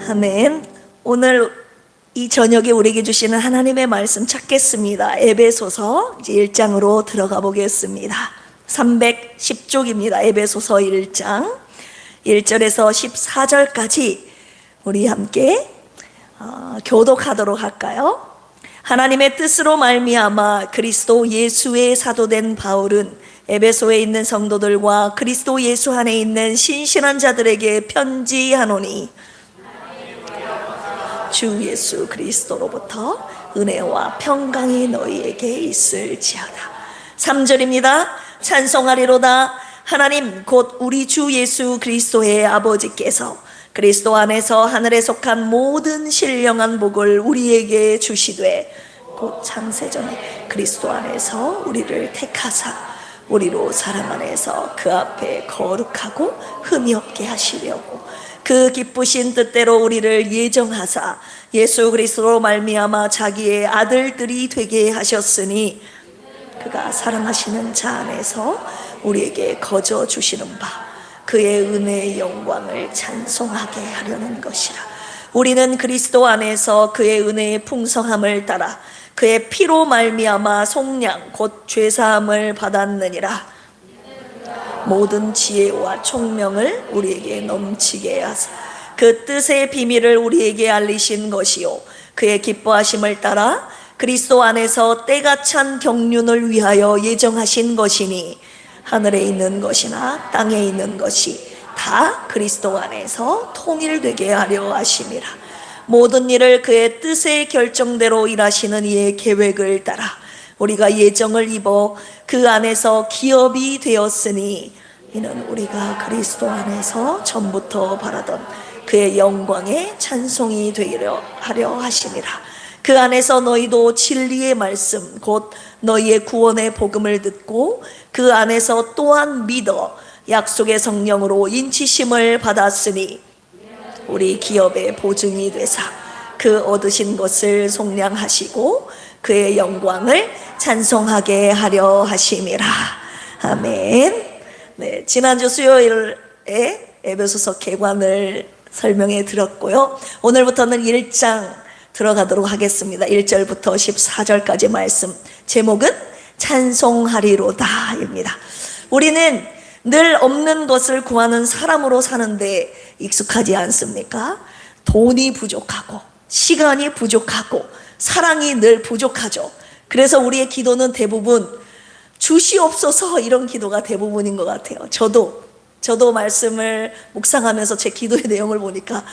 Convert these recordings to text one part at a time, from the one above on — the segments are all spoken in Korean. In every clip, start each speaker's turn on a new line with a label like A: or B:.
A: 아멘. 오늘 이 저녁에 우리에게 주시는 하나님의 말씀 찾겠습니다. 에베소서 이제 1장으로 들어가 보겠습니다. 310쪽입니다. 에베소서 1장 1절에서 14절까지 우리 함께 교독하도록 할까요? 하나님의 뜻으로 말미암아 그리스도 예수의 사도된 바울은 에베소에 있는 성도들과 그리스도 예수 안에 있는 신실한 자들에게 편지하노니 주 예수 그리스도로부터 은혜와 평강이 너희에게 있을지어다. 3절입니다. 찬송하리로다. 하나님 곧 우리 주 예수 그리스도의 아버지께서 그리스도 안에서 하늘에 속한 모든 신령한 복을 우리에게 주시되 곧 창세전에 그리스도 안에서 우리를 택하사 우리로 사랑 안에서 그 앞에 거룩하고 흠이 없게 하시려고 그 기쁘신 뜻대로 우리를 예정하사 예수 그리스도로 말미암아 자기의 아들들이 되게 하셨으니 그가 사랑하시는 자 안에서 우리에게 거저 주시는 바 그의 은혜의 영광을 찬송하게 하려는 것이라. 우리는 그리스도 안에서 그의 은혜의 풍성함을 따라 그의 피로 말미암아 속량 곧 죄사함을 받았느니라. 모든 지혜와 총명을 우리에게 넘치게 하사 그 뜻의 비밀을 우리에게 알리신 것이요 그의 기뻐하심을 따라 그리스도 안에서 때가 찬 경륜을 위하여 예정하신 것이니 하늘에 있는 것이나 땅에 있는 것이 다 그리스도 안에서 통일되게 하려 하심이라. 모든 일을 그의 뜻의 결정대로 일하시는 이의 계획을 따라 우리가 예정을 입어 그 안에서 기업이 되었으니 이는 우리가 그리스도 안에서 전부터 바라던 그의 영광의 찬송이 되려 하려 하심이라. 그 안에서 너희도 진리의 말씀 곧 너희의 구원의 복음을 듣고 그 안에서 또한 믿어 약속의 성령으로 인치심을 받았으니 우리 기업의 보증이 되사 그 얻으신 것을 속량하시고 그의 영광을 찬송하게 하려 하심이라. 아멘. 네, 지난주 수요일에 에베소서 개관을 설명해 드렸고요. 오늘부터는 1장 들어가도록 하겠습니다. 1절부터 14절까지 말씀, 제목은 찬송하리로다 입니다. 우리는 늘 없는 것을 구하는 사람으로 사는데 익숙하지 않습니까? 돈이 부족하고 시간이 부족하고 사랑이 늘 부족하죠. 그래서 우리의 기도는 대부분 주시옵소서 이런 기도가 대부분인 것 같아요. 저도 말씀을 묵상하면서 제 기도의 내용을 보니까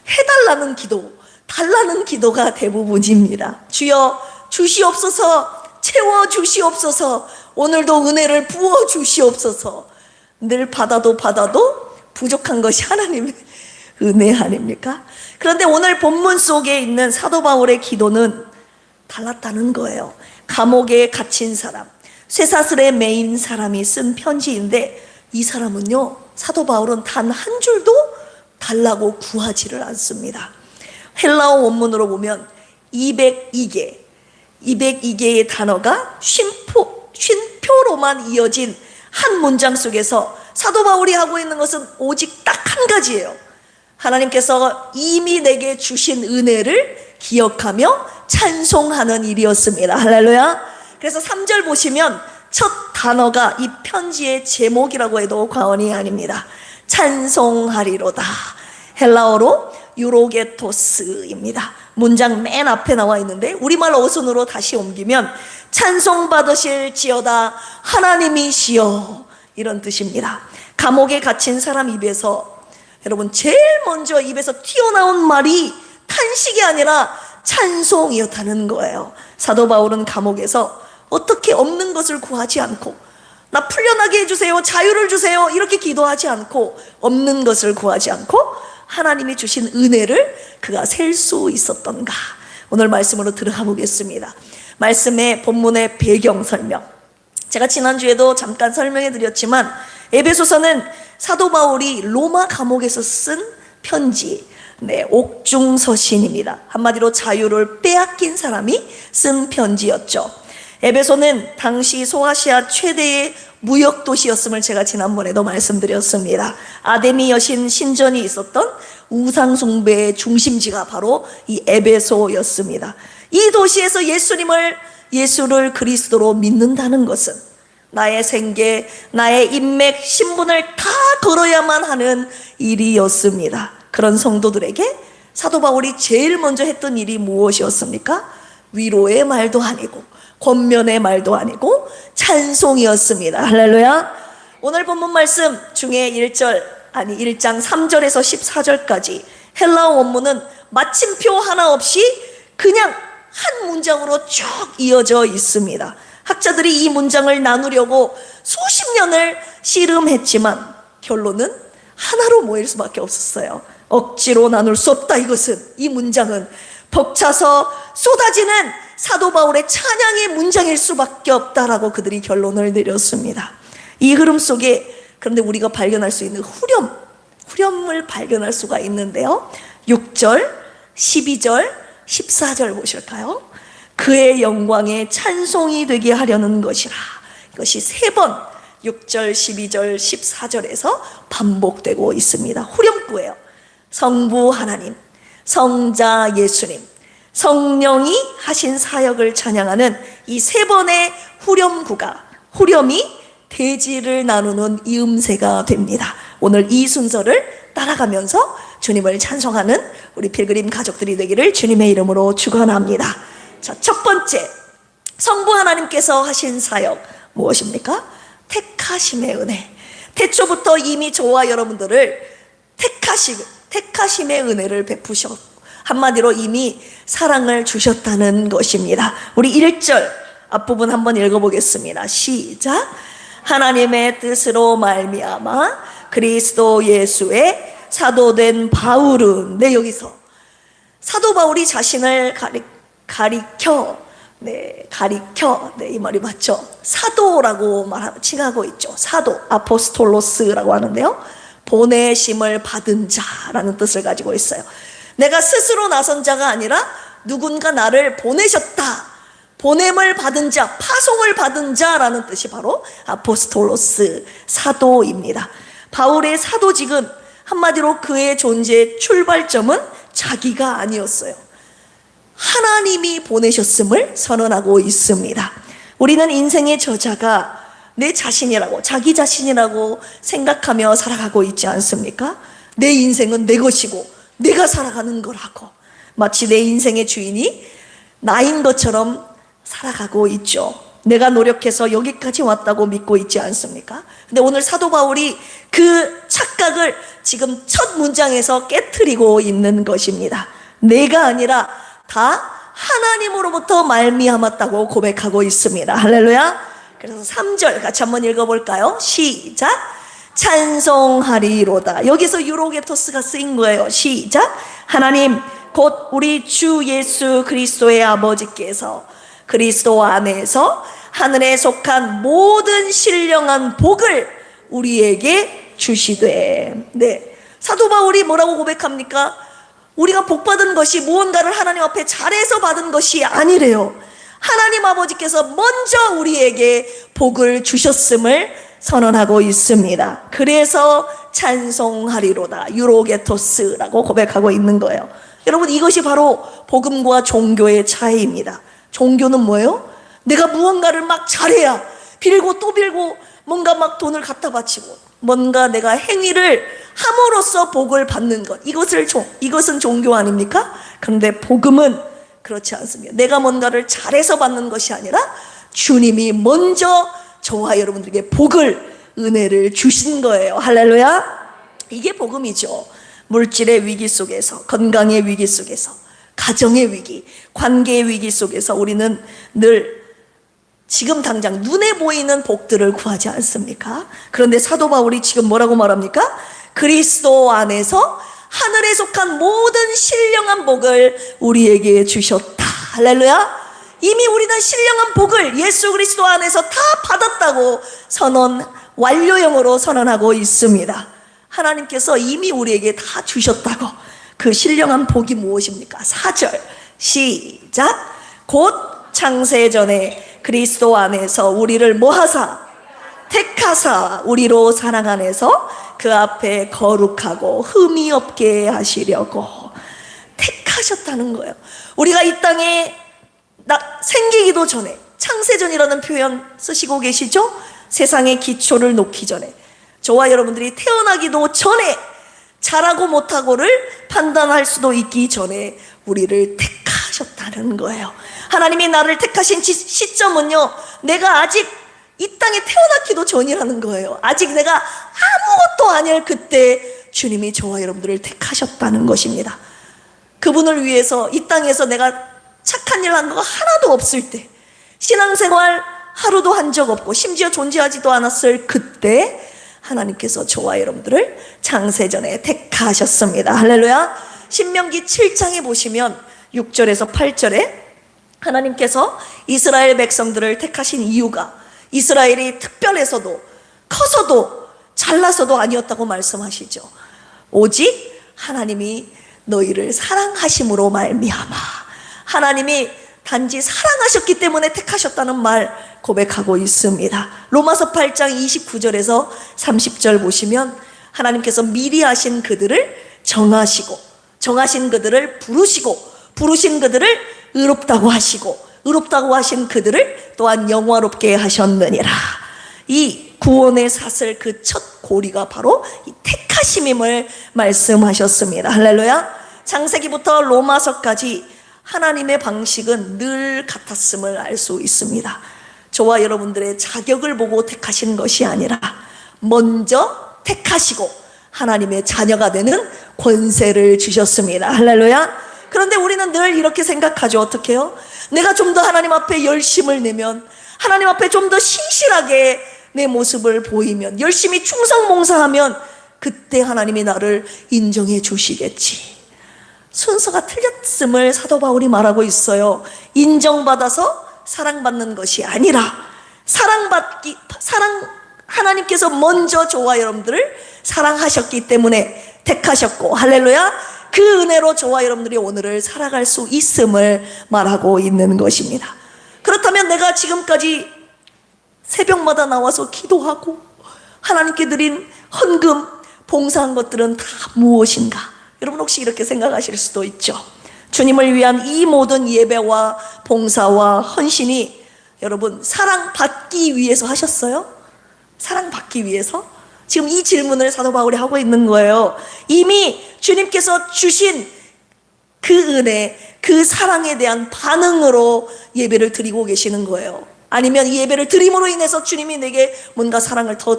A: 해달라는 기도, 달라는 기도가 대부분입니다. 주여 주시옵소서, 채워주시옵소서, 오늘도 은혜를 부어주시옵소서. 늘 받아도 부족한 것이 하나님의 은혜 아닙니까? 그런데 오늘 본문 속에 있는 사도 바울의 기도는 달랐다는 거예요. 감옥에 갇힌 사람, 쇠사슬에 매인 사람이 쓴 편지인데 이 사람은요, 사도 바울은 단 한 줄도 달라고 구하지를 않습니다. 헬라어 원문으로 보면 202개의 단어가 쉼표로만 이어진 한 문장 속에서 사도 바울이 하고 있는 것은 오직 딱 한 가지예요. 하나님께서 이미 내게 주신 은혜를 기억하며 찬송하는 일이었습니다. 할렐루야. 그래서 3절 보시면 첫 단어가 이 편지의 제목이라고 해도 과언이 아닙니다. 찬송하리로다. 헬라어로 유로게토스입니다. 문장 맨 앞에 나와 있는데 우리말 어순으로 다시 옮기면 찬송받으실지어다 하나님이시여 이런 뜻입니다. 감옥에 갇힌 사람 입에서 여러분 제일 먼저 입에서 튀어나온 말이 탄식이 아니라 찬송이었다는 거예요. 사도 바울은 감옥에서 어떻게 없는 것을 구하지 않고 나 풀려나게 해주세요, 자유를 주세요 이렇게 기도하지 않고 없는 것을 구하지 않고 하나님이 주신 은혜를 그가 셀 수 있었던가. 오늘 말씀으로 들어가 보겠습니다. 말씀의 본문의 배경 설명, 제가 지난주에도 잠깐 설명해 드렸지만 에베소서는 사도 바울이 로마 감옥에서 쓴 편지, 옥중서신입니다. 한마디로 자유를 빼앗긴 사람이 쓴 편지였죠. 에베소는 당시 소아시아 최대의 무역 도시였음을 제가 지난번에도 말씀드렸습니다. 아데미 여신 신전이 있었던 우상 숭배의 중심지가 바로 이 에베소였습니다. 이 도시에서 예수를 그리스도로 믿는다는 것은 나의 생계, 나의 인맥, 신분을 다 걸어야만 하는 일이었습니다. 그런 성도들에게 사도 바울이 제일 먼저 했던 일이 무엇이었습니까? 위로의 말도 아니고 권면의 말도 아니고 찬송이었습니다. 할렐루야. 오늘 본문 말씀 중에 1장 3절에서 14절까지 헬라어 원문은 마침표 하나 없이 그냥 한 문장으로 쭉 이어져 있습니다. 학자들이 이 문장을 나누려고 수십 년을 씨름했지만 결론은 하나로 모일 수밖에 없었어요. 억지로 나눌 수 없다. 이 문장은 벅차서 쏟아지는 사도 바울의 찬양의 문장일 수밖에 없다라고 그들이 결론을 내렸습니다. 이 흐름 속에 그런데 우리가 발견할 수 있는 후렴을 발견할 수가 있는데요. 6절, 12절, 14절 보실까요? 그의 영광에 찬송이 되게 하려는 것이라. 이것이 3번 6절, 12절, 14절에서 반복되고 있습니다. 후렴구예요. 성부 하나님, 성자 예수님, 성령이 하신 사역을 찬양하는 이 3번의 후렴이 대지를 나누는 이음새가 됩니다. 오늘 이 순서를 따라가면서 주님을 찬송하는 우리 필그림 가족들이 되기를 주님의 이름으로 축원합니다. 자, 첫 번째, 성부 하나님께서 하신 사역 무엇입니까? 택하심의 은혜. 태초부터 이미 저와 여러분들을 택하심의 은혜를 베푸셨고 한마디로 이미 사랑을 주셨다는 것입니다. 우리 1절 앞부분 한번 읽어보겠습니다. 시작. 하나님의 뜻으로 말미암아 그리스도 예수의 사도된 바울은, 여기서 사도 바울이 자신을 가리켜, 이 말이 맞죠? 사도라고 칭하고 있죠. 사도, 아포스톨로스라고 하는데요. 보내심을 받은 자라는 뜻을 가지고 있어요. 내가 스스로 나선 자가 아니라 누군가 나를 보내셨다. 보냄을 받은 자, 파송을 받은 자라는 뜻이 바로 아포스톨로스, 사도입니다. 바울의 사도직은 한마디로 그의 존재의 출발점은 자기가 아니었어요. 하나님이 보내셨음을 선언하고 있습니다. 우리는 인생의 저자가 내 자신이라고, 자기 자신이라고 생각하며 살아가고 있지 않습니까? 내 인생은 내 것이고 내가 살아가는 거라고, 마치 내 인생의 주인이 나인 것처럼 살아가고 있죠. 내가 노력해서 여기까지 왔다고 믿고 있지 않습니까? 근데 오늘 사도 바울이 그 착각을 지금 첫 문장에서 깨트리고 있는 것입니다. 내가 아니라 다 하나님으로부터 말미암았다고 고백하고 있습니다. 할렐루야. 그래서 3절 같이 한번 읽어볼까요? 시작. 찬송하리로다. 여기서 유로게토스가 쓰인 거예요. 시작. 하나님 곧 우리 주 예수 그리스도의 아버지께서 그리스도 안에서 하늘에 속한 모든 신령한 복을 우리에게 주시되. 사도 바울이 뭐라고 고백합니까? 우리가 복받은 것이 무언가를 하나님 앞에 잘해서 받은 것이 아니래요. 하나님 아버지께서 먼저 우리에게 복을 주셨음을 선언하고 있습니다. 그래서 찬송하리로다, 유로게토스라고 고백하고 있는 거예요. 여러분, 이것이 바로 복음과 종교의 차이입니다. 종교는 뭐예요? 내가 무언가를 막 잘해야 빌고 또 빌고 뭔가 막 돈을 갖다 바치고 뭔가 내가 행위를 함으로써 복을 받는 것, 이것은 종교 아닙니까? 그런데 복음은 그렇지 않습니다. 내가 뭔가를 잘해서 받는 것이 아니라 주님이 먼저 저와 여러분들에게 은혜를 주신 거예요. 할렐루야. 이게 복음이죠. 물질의 위기 속에서, 건강의 위기 속에서, 가정의 위기, 관계의 위기 속에서 우리는 늘 지금 당장 눈에 보이는 복들을 구하지 않습니까? 그런데 사도 바울이 지금 뭐라고 말합니까? 그리스도 안에서 하늘에 속한 모든 신령한 복을 우리에게 주셨다. 할렐루야. 이미 우리는 신령한 복을 예수 그리스도 안에서 다 받았다고 완료형으로 선언하고 있습니다. 하나님께서 이미 우리에게 다 주셨다고. 그 신령한 복이 무엇입니까? 4절 시작. 곧 창세전에 그리스도 안에서 우리를 뭐하사? 택하사 우리로 사랑 안에서 그 앞에 거룩하고 흠이 없게 하시려고 택하셨다는 거예요. 우리가 이 땅에 생기기도 전에, 창세전이라는 표현 쓰시고 계시죠? 세상의 기초를 놓기 전에, 저와 여러분들이 태어나기도 전에, 잘하고 못하고를 판단할 수도 있기 전에 우리를 택하셨다는 거예요. 하나님이 나를 택하신 시점은요, 내가 아직 이 땅에 태어나기도 전이라는 거예요. 아직 내가 아무것도 아닐 그때 주님이 저와 여러분들을 택하셨다는 것입니다. 그분을 위해서 이 땅에서 내가 착한 일 한 거 하나도 없을 때, 신앙생활 하루도 한 적 없고 심지어 존재하지도 않았을 그때 하나님께서 저와 여러분들을 창세전에 택하셨습니다. 할렐루야. 신명기 7장에 보시면 6절에서 8절에 하나님께서 이스라엘 백성들을 택하신 이유가 이스라엘이 특별해서도 커서도 잘나서도 아니었다고 말씀하시죠. 오직 하나님이 너희를 사랑하심으로 말미암아, 하나님이 단지 사랑하셨기 때문에 택하셨다는 말 고백하고 있습니다. 로마서 8장 29절에서 30절 보시면 하나님께서 미리 하신 그들을 정하시고, 정하신 그들을 부르시고, 부르신 그들을 의롭다고 하시고, 의롭다고 하신 그들을 또한 영화롭게 하셨느니라. 이 구원의 사슬 그 첫 고리가 바로 이 택하심임을 말씀하셨습니다. 할렐루야. 창세기부터 로마서까지 하나님의 방식은 늘 같았음을 알 수 있습니다. 저와 여러분들의 자격을 보고 택하신 것이 아니라 먼저 택하시고 하나님의 자녀가 되는 권세를 주셨습니다. 할렐루야. 그런데 우리는 늘 이렇게 생각하죠. 어떻게 해요? 내가 좀 더 하나님 앞에 열심을 내면, 하나님 앞에 좀 더 신실하게 내 모습을 보이면, 열심히 충성봉사하면 그때 하나님이 나를 인정해 주시겠지. 순서가 틀렸음을 사도 바울이 말하고 있어요. 인정받아서 사랑받는 것이 아니라 하나님께서 먼저 저와 여러분들을 사랑하셨기 때문에 택하셨고, 할렐루야, 그 은혜로 저와 여러분들이 오늘을 살아갈 수 있음을 말하고 있는 것입니다. 그렇다면 내가 지금까지 새벽마다 나와서 기도하고 하나님께 드린 헌금, 봉사한 것들은 다 무엇인가? 여러분 혹시 이렇게 생각하실 수도 있죠. 주님을 위한 이 모든 예배와 봉사와 헌신이 여러분 사랑받기 위해서 하셨어요? 사랑받기 위해서? 지금 이 질문을 사도 바울이 하고 있는 거예요. 이미 주님께서 주신 그 은혜, 그 사랑에 대한 반응으로 예배를 드리고 계시는 거예요. 아니면 이 예배를 드림으로 인해서 주님이 내게 뭔가 사랑을 더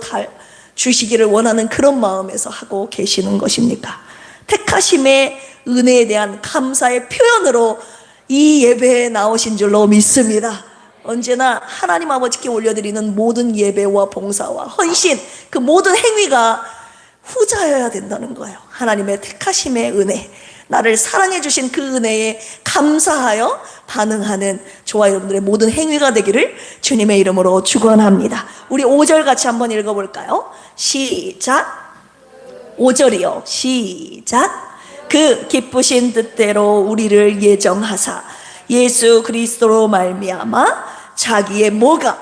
A: 주시기를 원하는 그런 마음에서 하고 계시는 것입니까? 택하심의 은혜에 대한 감사의 표현으로 이 예배에 나오신 줄로 믿습니다. 언제나 하나님 아버지께 올려드리는 모든 예배와 봉사와 헌신, 그 모든 행위가 후자여야 된다는 거예요. 하나님의 택하심의 은혜, 나를 사랑해 주신 그 은혜에 감사하여 반응하는 저와 여러분들의 모든 행위가 되기를 주님의 이름으로 축원합니다. 우리 5절 같이 한번 읽어볼까요? 시작. 5절이요. 시작. 그 기쁘신 뜻대로 우리를 예정하사 예수 그리스도로 말미암아 자기의 뭐가?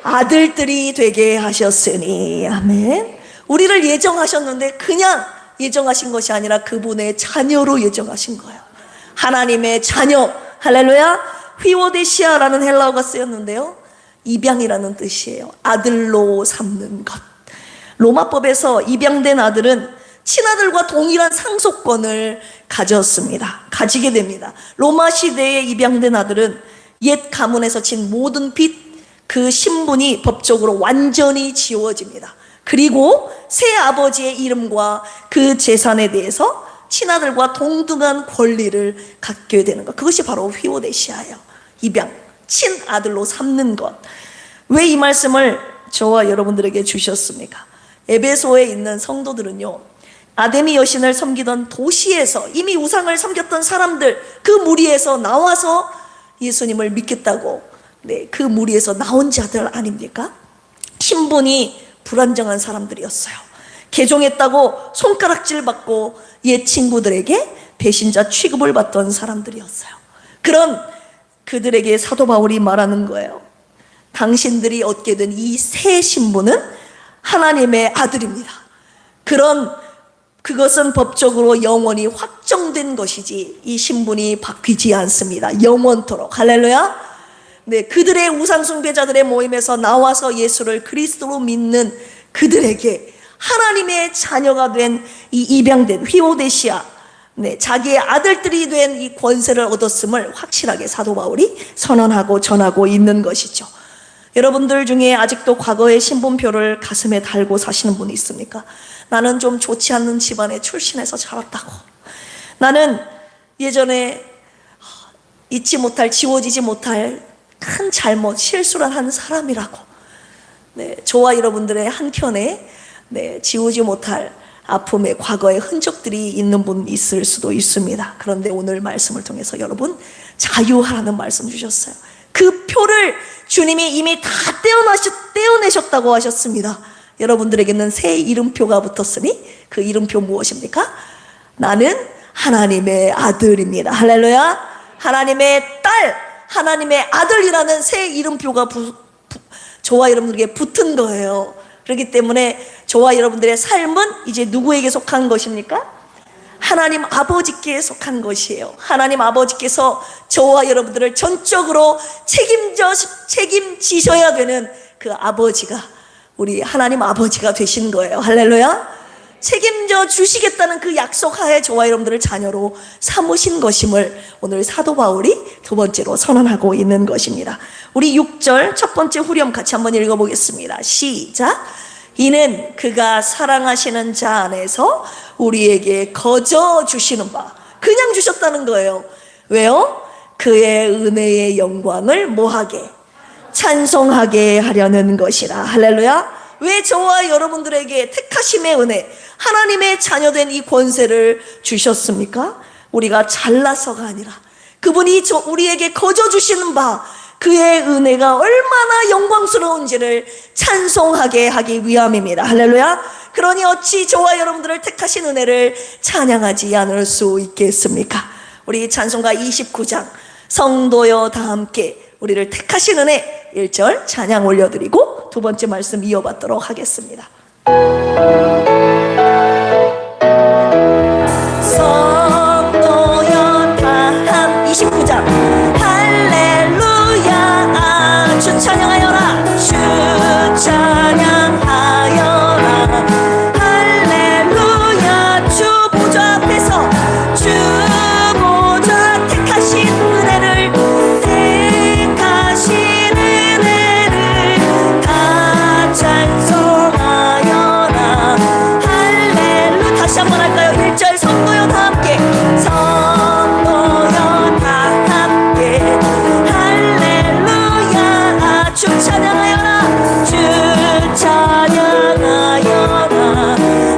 A: 아들들이 되게 하셨으니. 아멘. 우리를 예정하셨는데 그냥 예정하신 것이 아니라 그분의 자녀로 예정하신 거예요. 하나님의 자녀. 할렐루야. 휘오데시아라는 헬라어가 쓰였는데요, 입양이라는 뜻이에요. 아들로 삼는 것. 로마법에서 입양된 아들은 친아들과 동일한 상속권을 가지게 됩니다. 로마 시대에 입양된 아들은 옛 가문에서 진 모든 빚, 그 신분이 법적으로 완전히 지워집니다. 그리고 새 아버지의 이름과 그 재산에 대해서 친아들과 동등한 권리를 갖게 되는 것, 그것이 바로 휘오데시아예요. 입양, 친아들로 삼는 것. 왜 이 말씀을 저와 여러분들에게 주셨습니까? 에베소에 있는 성도들은요, 아데미 여신을 섬기던 도시에서 이미 우상을 섬겼던 사람들, 그 무리에서 나와서 예수님을 믿겠다고, 그 무리에서 나온 자들 아닙니까? 신분이 불안정한 사람들이었어요. 개종했다고 손가락질 받고 옛 친구들에게 배신자 취급을 받던 사람들이었어요. 그런 그들에게 사도 바울이 말하는 거예요. 당신들이 얻게 된 이 새 신분은 하나님의 아들입니다. 그것은 법적으로 영원히 확정된 것이지 이 신분이 바뀌지 않습니다. 영원토록. 할렐루야. 네, 그들의 우상숭배자들의 모임에서 나와서 예수를 그리스도로 믿는 그들에게 하나님의 자녀가 된 이 입양된 휘오데시아, 네, 자기의 아들들이 된 이 권세를 얻었음을 확실하게 사도 바울이 선언하고 전하고 있는 것이죠. 여러분들 중에 아직도 과거의 신분표를 가슴에 달고 사시는 분이 있습니까? 나는 좀 좋지 않는 집안에 출신해서 자랐다고, 나는 예전에 잊지 못할, 지워지지 못할 큰 잘못, 실수를 한 사람이라고, 네, 저와 여러분들의 한켠에 지우지 못할 아픔의 과거의 흔적들이 있는 분 있을 수도 있습니다. 그런데 오늘 말씀을 통해서 여러분 자유하라는 말씀 주셨어요. 그 표를 주님이 이미 다 떼어내셨다고 하셨습니다. 여러분들에게는 새 이름표가 붙었으니 그 이름표 무엇입니까? 나는 하나님의 아들입니다. 할렐루야. 하나님의 딸, 하나님의 아들이라는 새 이름표가 저와 여러분들에게 붙은 거예요. 그렇기 때문에 저와 여러분들의 삶은 이제 누구에게 속한 것입니까? 하나님 아버지께 속한 것이에요. 하나님 아버지께서 저와 여러분들을 전적으로 책임지셔야 되는 그 아버지가 우리 하나님 아버지가 되신 거예요. 할렐루야. 책임져 주시겠다는 그 약속하에 저와 여러분들을 자녀로 삼으신 것임을 오늘 사도 바울이 두 번째로 선언하고 있는 것입니다. 우리 6절 첫 번째 후렴 같이 한번 읽어보겠습니다. 시작. 이는 그가 사랑하시는 자 안에서 우리에게 거저 주시는 바, 그냥 주셨다는 거예요. 왜요? 그의 은혜의 영광을 뭐하게? 찬송하게 하려는 것이라. 할렐루야. 왜 저와 여러분들에게 택하심의 은혜, 하나님의 자녀된 이 권세를 주셨습니까? 우리가 잘나서가 아니라 그분이 우리에게 거저 주시는 바, 그의 은혜가 얼마나 영광스러운지를 찬송하게 하기 위함입니다. 할렐루야. 그러니 어찌 저와 여러분들을 택하신 은혜를 찬양하지 않을 수 있겠습니까? 우리 찬송가 29장 성도여 다 함께 우리를 택하신 은혜 1절 찬양 올려드리고 두 번째 말씀 이어받도록 하겠습니다. 성도여 다 함 29장 할렐루야 주 찬양하여라 주 찬양하여라 할렐루야 주 보좌 앞에서 주 보좌 택하신 은혜를 찬송하여라 할렐루야. 다시 한번 할까요? 1절 성도여 다 함께 성도여 다 함께 할렐루야 주 찬양하여라 주 찬양하여라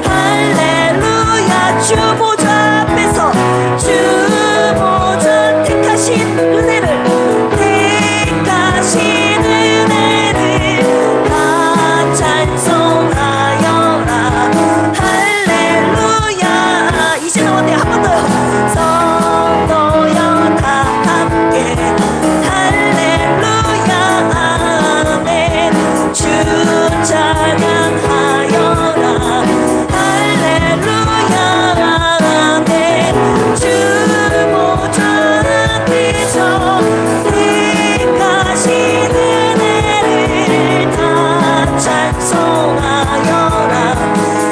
A: 할렐루야 주 보좌 앞에서 주 보좌 택하신 은혜를 찬송하여라 할렐루야. 이제 나왔네요. 한 번 더요. 성도여 다 함께 할렐루야 아멘 주 찬양하여라 할렐루야 아멘 주 보좌 앞에서 택하신 은혜를 다 찬송하여라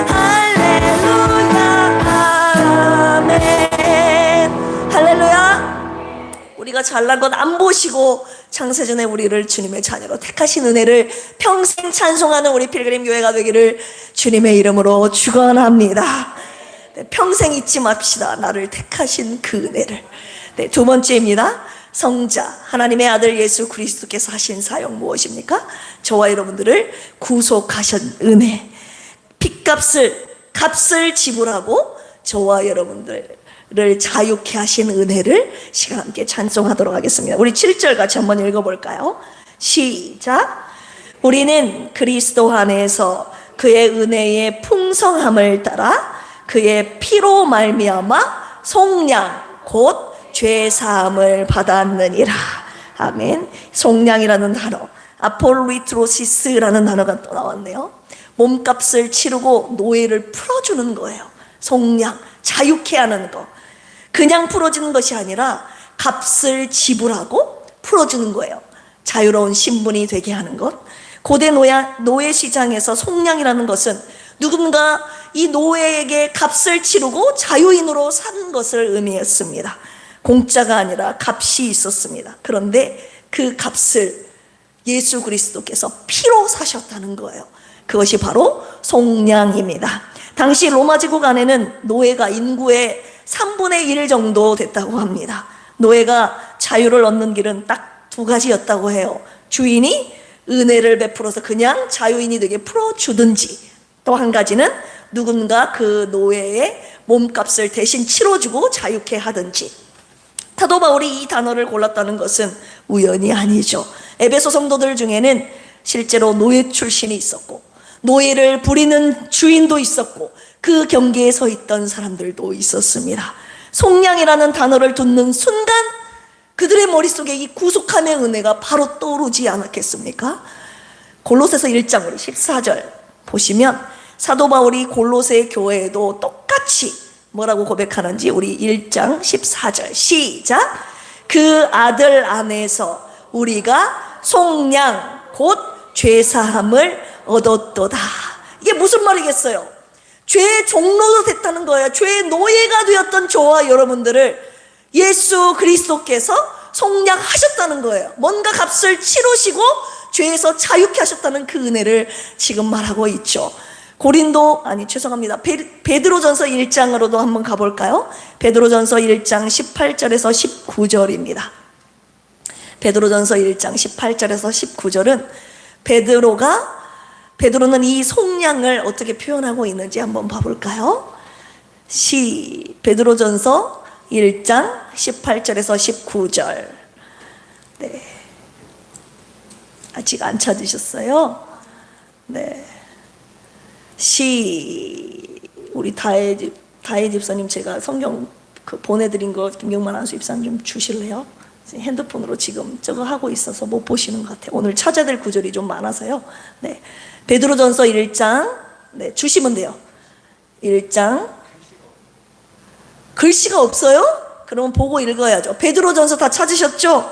A: 할렐루야 아멘. 할렐루야. 우리가 잘난 것 안 보시고 창세전에 우리를 주님의 자녀로 택하신 은혜를 평생 찬송하는 우리 필그림 교회가 되기를 주님의 이름으로 축원합니다. 네, 평생 잊지 맙시다. 나를 택하신 그 은혜를. 네, 두 번째입니다. 성자 하나님의 아들 예수 그리스도께서 하신 사역 무엇입니까? 저와 여러분들을 구속하신 은혜, 값을 지불하고 저와 여러분들을 자유케 하신 은혜를 시간 함께 찬송하도록 하겠습니다. 우리 7절 같이 한번 읽어볼까요? 시작. 우리는 그리스도 안에서 그의 은혜의 풍성함을 따라 그의 피로 말미암아 속량 곧 죄사함을 받았느니라. 아멘. 속량이라는 단어, 아폴리트로시스라는 단어가 또 나왔네요. 몸값을 치르고 노예를 풀어주는 거예요. 속량, 자유케 하는 거. 그냥 풀어주는 것이 아니라 값을 지불하고 풀어주는 거예요. 자유로운 신분이 되게 하는 것. 고대 노예 시장에서 속량이라는 것은 누군가 이 노예에게 값을 치르고 자유인으로 산 것을 의미했습니다. 공짜가 아니라 값이 있었습니다. 그런데 그 값을 예수 그리스도께서 피로 사셨다는 거예요. 그것이 바로 속량입니다. 당시 로마 제국 안에는 노예가 인구의 3분의 1 정도 됐다고 합니다. 노예가 자유를 얻는 길은 딱 두 가지였다고 해요. 주인이 은혜를 베풀어서 그냥 자유인이 되게 풀어주든지, 또 한 가지는 누군가 그 노예의 몸값을 대신 치러주고 자유케 하든지. 사도 바울이 이 단어를 골랐다는 것은 우연이 아니죠. 에베소 성도들 중에는 실제로 노예 출신이 있었고, 노예를 부리는 주인도 있었고, 그 경계에 서 있던 사람들도 있었습니다. 속량이라는 단어를 듣는 순간 그들의 머릿속에 이 구속함의 은혜가 바로 떠오르지 않았겠습니까? 골로새서 1장 우리 14절 보시면 사도 바울이 골로새 교회에도 똑같이 뭐라고 고백하는지 우리 1장 14절 시작. 그 아들 안에서 우리가 속량 곧 죄사함을 얻었도다. 이게 무슨 말이겠어요? 죄의 종로도 됐다는 거예요. 죄의 노예가 되었던 저와 여러분들을 예수 그리스도께서 속량하셨다는 거예요. 뭔가 값을 치르시고 죄에서 자유케 하셨다는 그 은혜를 지금 말하고 있죠. 베드로전서 1장으로도 한번 가볼까요? 베드로전서 1장 18절에서 19절입니다. 베드로전서 1장 18절에서 19절은 베드로는 이 속량을 어떻게 표현하고 있는지 한번 봐볼까요? 베드로전서 1장 18절에서 19절. 네. 아직 안 찾으셨어요? 네. 우리 다혜 집사님 제가 성경 보내드린 거 김경만 안수 집사님 좀 주실래요? 핸드폰으로 지금 저거 하고 있어서 못 보시는 것 같아요. 오늘 찾아야 될 구절이 좀 많아서요. 네. 베드로전서 1장, 네, 주시면 돼요. 1장. 글씨가 없어요? 그러면 보고 읽어야죠. 베드로전서 다 찾으셨죠?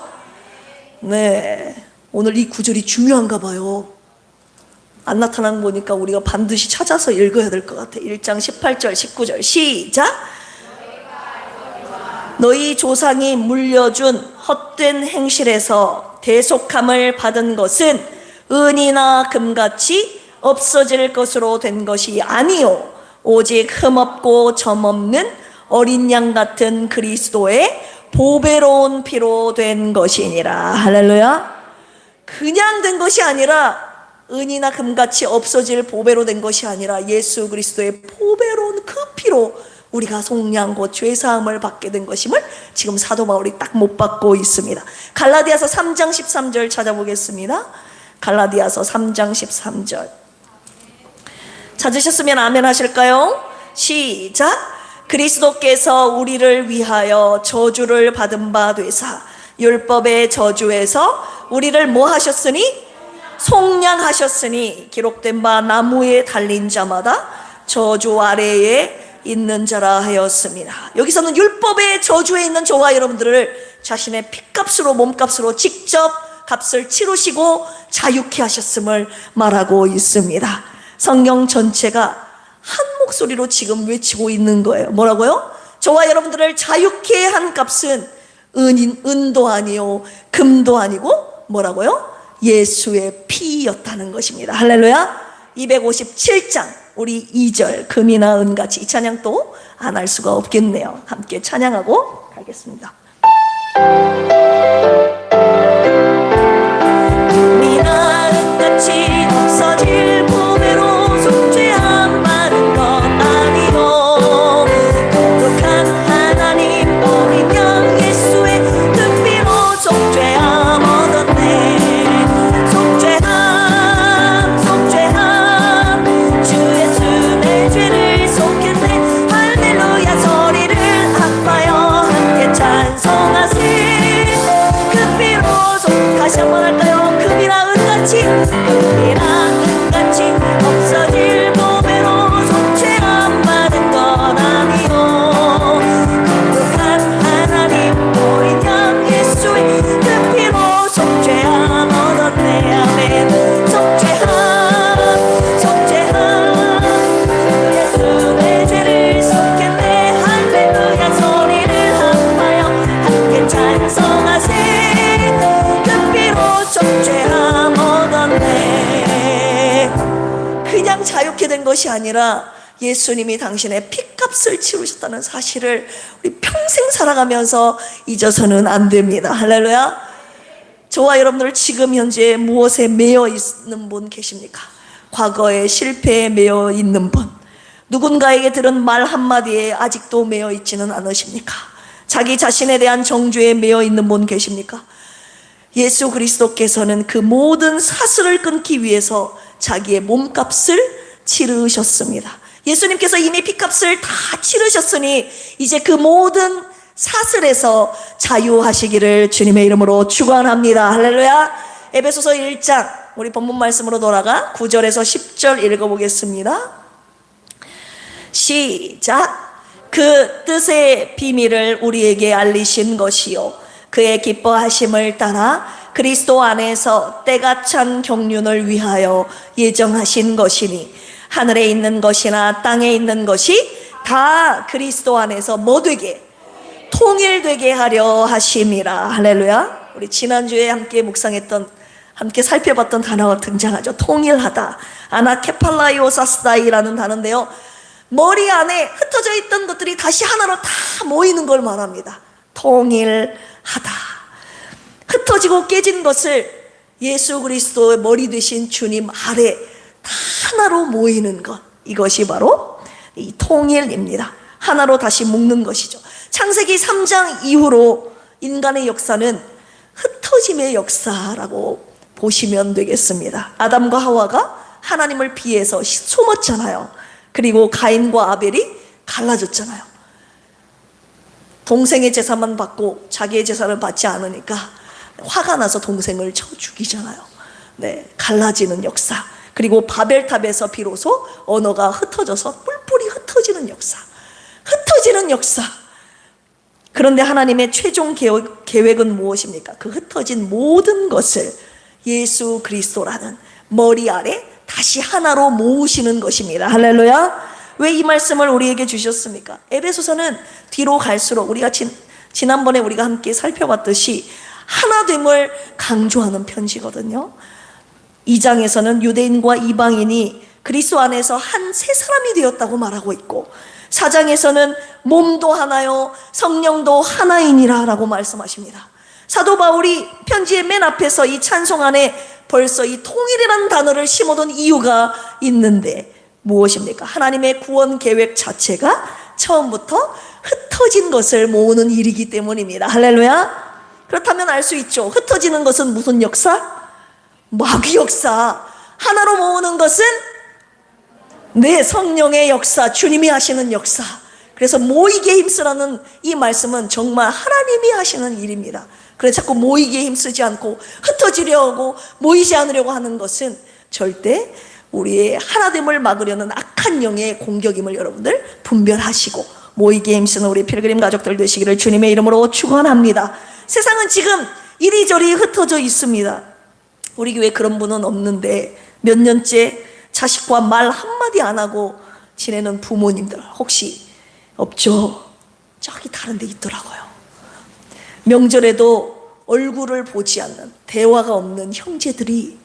A: 네. 오늘 이 구절이 중요한가 봐요. 안 나타난 거 보니까 우리가 반드시 찾아서 읽어야 될 것 같아요. 1장 18절, 19절 시작. 너희 조상이 물려준 헛된 행실에서 대속함을 받은 것은 은이나 금같이 없어질 것으로 된 것이 아니요 오직 흠없고 점없는 어린 양 같은 그리스도의 보배로운 피로 된 것이니라. 할렐루야. 그냥 된 것이 아니라 은이나 금같이 없어질 보배로 된 것이 아니라 예수 그리스도의 보배로운 그 피로 우리가 속량 곧 죄사함을 받게 된 것임을 지금 사도 바울이 딱 못 받고 있습니다. 갈라디아서 3장 13절 찾아보겠습니다. 갈라디아서 3장 13절 찾으셨으면 아멘 하실까요? 시작. 그리스도께서 우리를 위하여 저주를 받은 바 되사 율법의 저주에서 우리를 뭐 하셨으니? 속량하셨으니 기록된 바 나무에 달린 자마다 저주 아래에 있는 자라 하였습니다. 여기서는 율법의 저주에 있는 저와 여러분들을 자신의 피값으로 몸값으로 직접 값을 치르시고 자유케 하셨음을 말하고 있습니다. 성경 전체가 한 목소리로 지금 외치고 있는 거예요. 뭐라고요? 저와 여러분들을 자유케 한 값은 은도 아니요 금도 아니고 뭐라고요? 예수의 피였다는 것입니다. 할렐루야. 257장 우리 2절 금이나 은같이 이 찬양 또 안 할 수가 없겠네요. 함께 찬양하고 가겠습니다. 금이나 은같이 없어질 보배로 속죄함 받은 것 아니요 거룩한 하나님 어린 양 예수의 그 피로 속죄함 얻었네. 속죄함 주 예수 내 죄를 속했네. 할렐루야 소리를 아파요 함께 찬송하세. 그 것이 아니라 예수님이 당신의 핏값을 치르셨다는 사실을 우리 평생 살아가면서 잊어서는 안 됩니다. 할렐루야. 저와 여러분들 지금 현재 무엇에 매여 있는 분 계십니까? 과거의 실패에 매여 있는 분, 누군가에게 들은 말 한마디에 아직도 매여 있지는 않으십니까? 자기 자신에 대한 정죄에 매여 있는 분 계십니까? 예수 그리스도께서는 그 모든 사슬을 끊기 위해서 자기의 몸값을 치르셨습니다. 예수님께서 이미 피값을 다 치르셨으니 이제 그 모든 사슬에서 자유하시기를 주님의 이름으로 축원합니다. 할렐루야. 에베소서 1장 우리 본문 말씀으로 돌아가 9절에서 10절 읽어보겠습니다. 시작. 그 뜻의 비밀을 우리에게 알리신 것이요 그의 기뻐하심을 따라 그리스도 안에서 때가 찬 경륜을 위하여 예정하신 것이니 하늘에 있는 것이나 땅에 있는 것이 다 그리스도 안에서 뭐 되게? 통일되게 하려 하심이라. 할렐루야. 우리 지난주에 함께 묵상했던, 함께 살펴봤던 단어가 등장하죠. 통일하다. 아나케팔라이오사스다이라는 단어인데요, 머리 안에 흩어져 있던 것들이 다시 하나로 다 모이는 걸 말합니다. 통일하다. 흩어지고 깨진 것을 예수 그리스도의 머리 되신 주님 아래 다 하나로 모이는 것, 이것이 바로 이 통일입니다. 하나로 다시 묶는 것이죠. 창세기 3장 이후로 인간의 역사는 흩어짐의 역사라고 보시면 되겠습니다. 아담과 하와가 하나님을 피해서 숨었잖아요. 그리고 가인과 아벨이 갈라졌잖아요. 동생의 제사만 받고 자기의 제사를 받지 않으니까 화가 나서 동생을 쳐 죽이잖아요. 네, 갈라지는 역사. 그리고 바벨탑에서 비로소 언어가 흩어져서 뿔뿔이 흩어지는 역사. 흩어지는 역사. 그런데 하나님의 최종 계획은 무엇입니까? 그 흩어진 모든 것을 예수 그리스도라는 머리 아래 다시 하나로 모으시는 것입니다. 할렐루야. 왜 이 말씀을 우리에게 주셨습니까? 에베소서는 뒤로 갈수록 우리가 지난번에 우리가 함께 살펴봤듯이 하나됨을 강조하는 편지거든요. 2장에서는 유대인과 이방인이 그리스도 안에서 한 세 사람이 되었다고 말하고 있고, 4장에서는 몸도 하나요 성령도 하나이니라 라고 말씀하십니다. 사도 바울이 편지의 맨 앞에서 이 찬송 안에 벌써 이 통일이라는 단어를 심어둔 이유가 있는데 무엇입니까? 하나님의 구원 계획 자체가 처음부터 흩어진 것을 모으는 일이기 때문입니다. 할렐루야. 그렇다면 알 수 있죠. 흩어지는 것은 무슨 역사? 마귀 역사. 하나로 모으는 것은 네, 성령의 역사, 주님이 하시는 역사. 그래서 모이게 힘쓰라는 이 말씀은 정말 하나님이 하시는 일입니다. 그래서 자꾸 모이게 힘쓰지 않고 흩어지려고 모이지 않으려고 하는 것은 절대 우리의 하나됨을 막으려는 악한 영의 공격임을 여러분들 분별하시고 모이게 힘쓰는 우리 필그림 가족들 되시기를 주님의 이름으로 축원합니다. 세상은 지금 이리저리 흩어져 있습니다. 우리 교회 그런 분은 없는데 몇 년째 자식과 말 한마디 안 하고 지내는 부모님들 혹시 없죠? 저기 다른 데 있더라고요. 명절에도 얼굴을 보지 않는, 대화가 없는 형제들이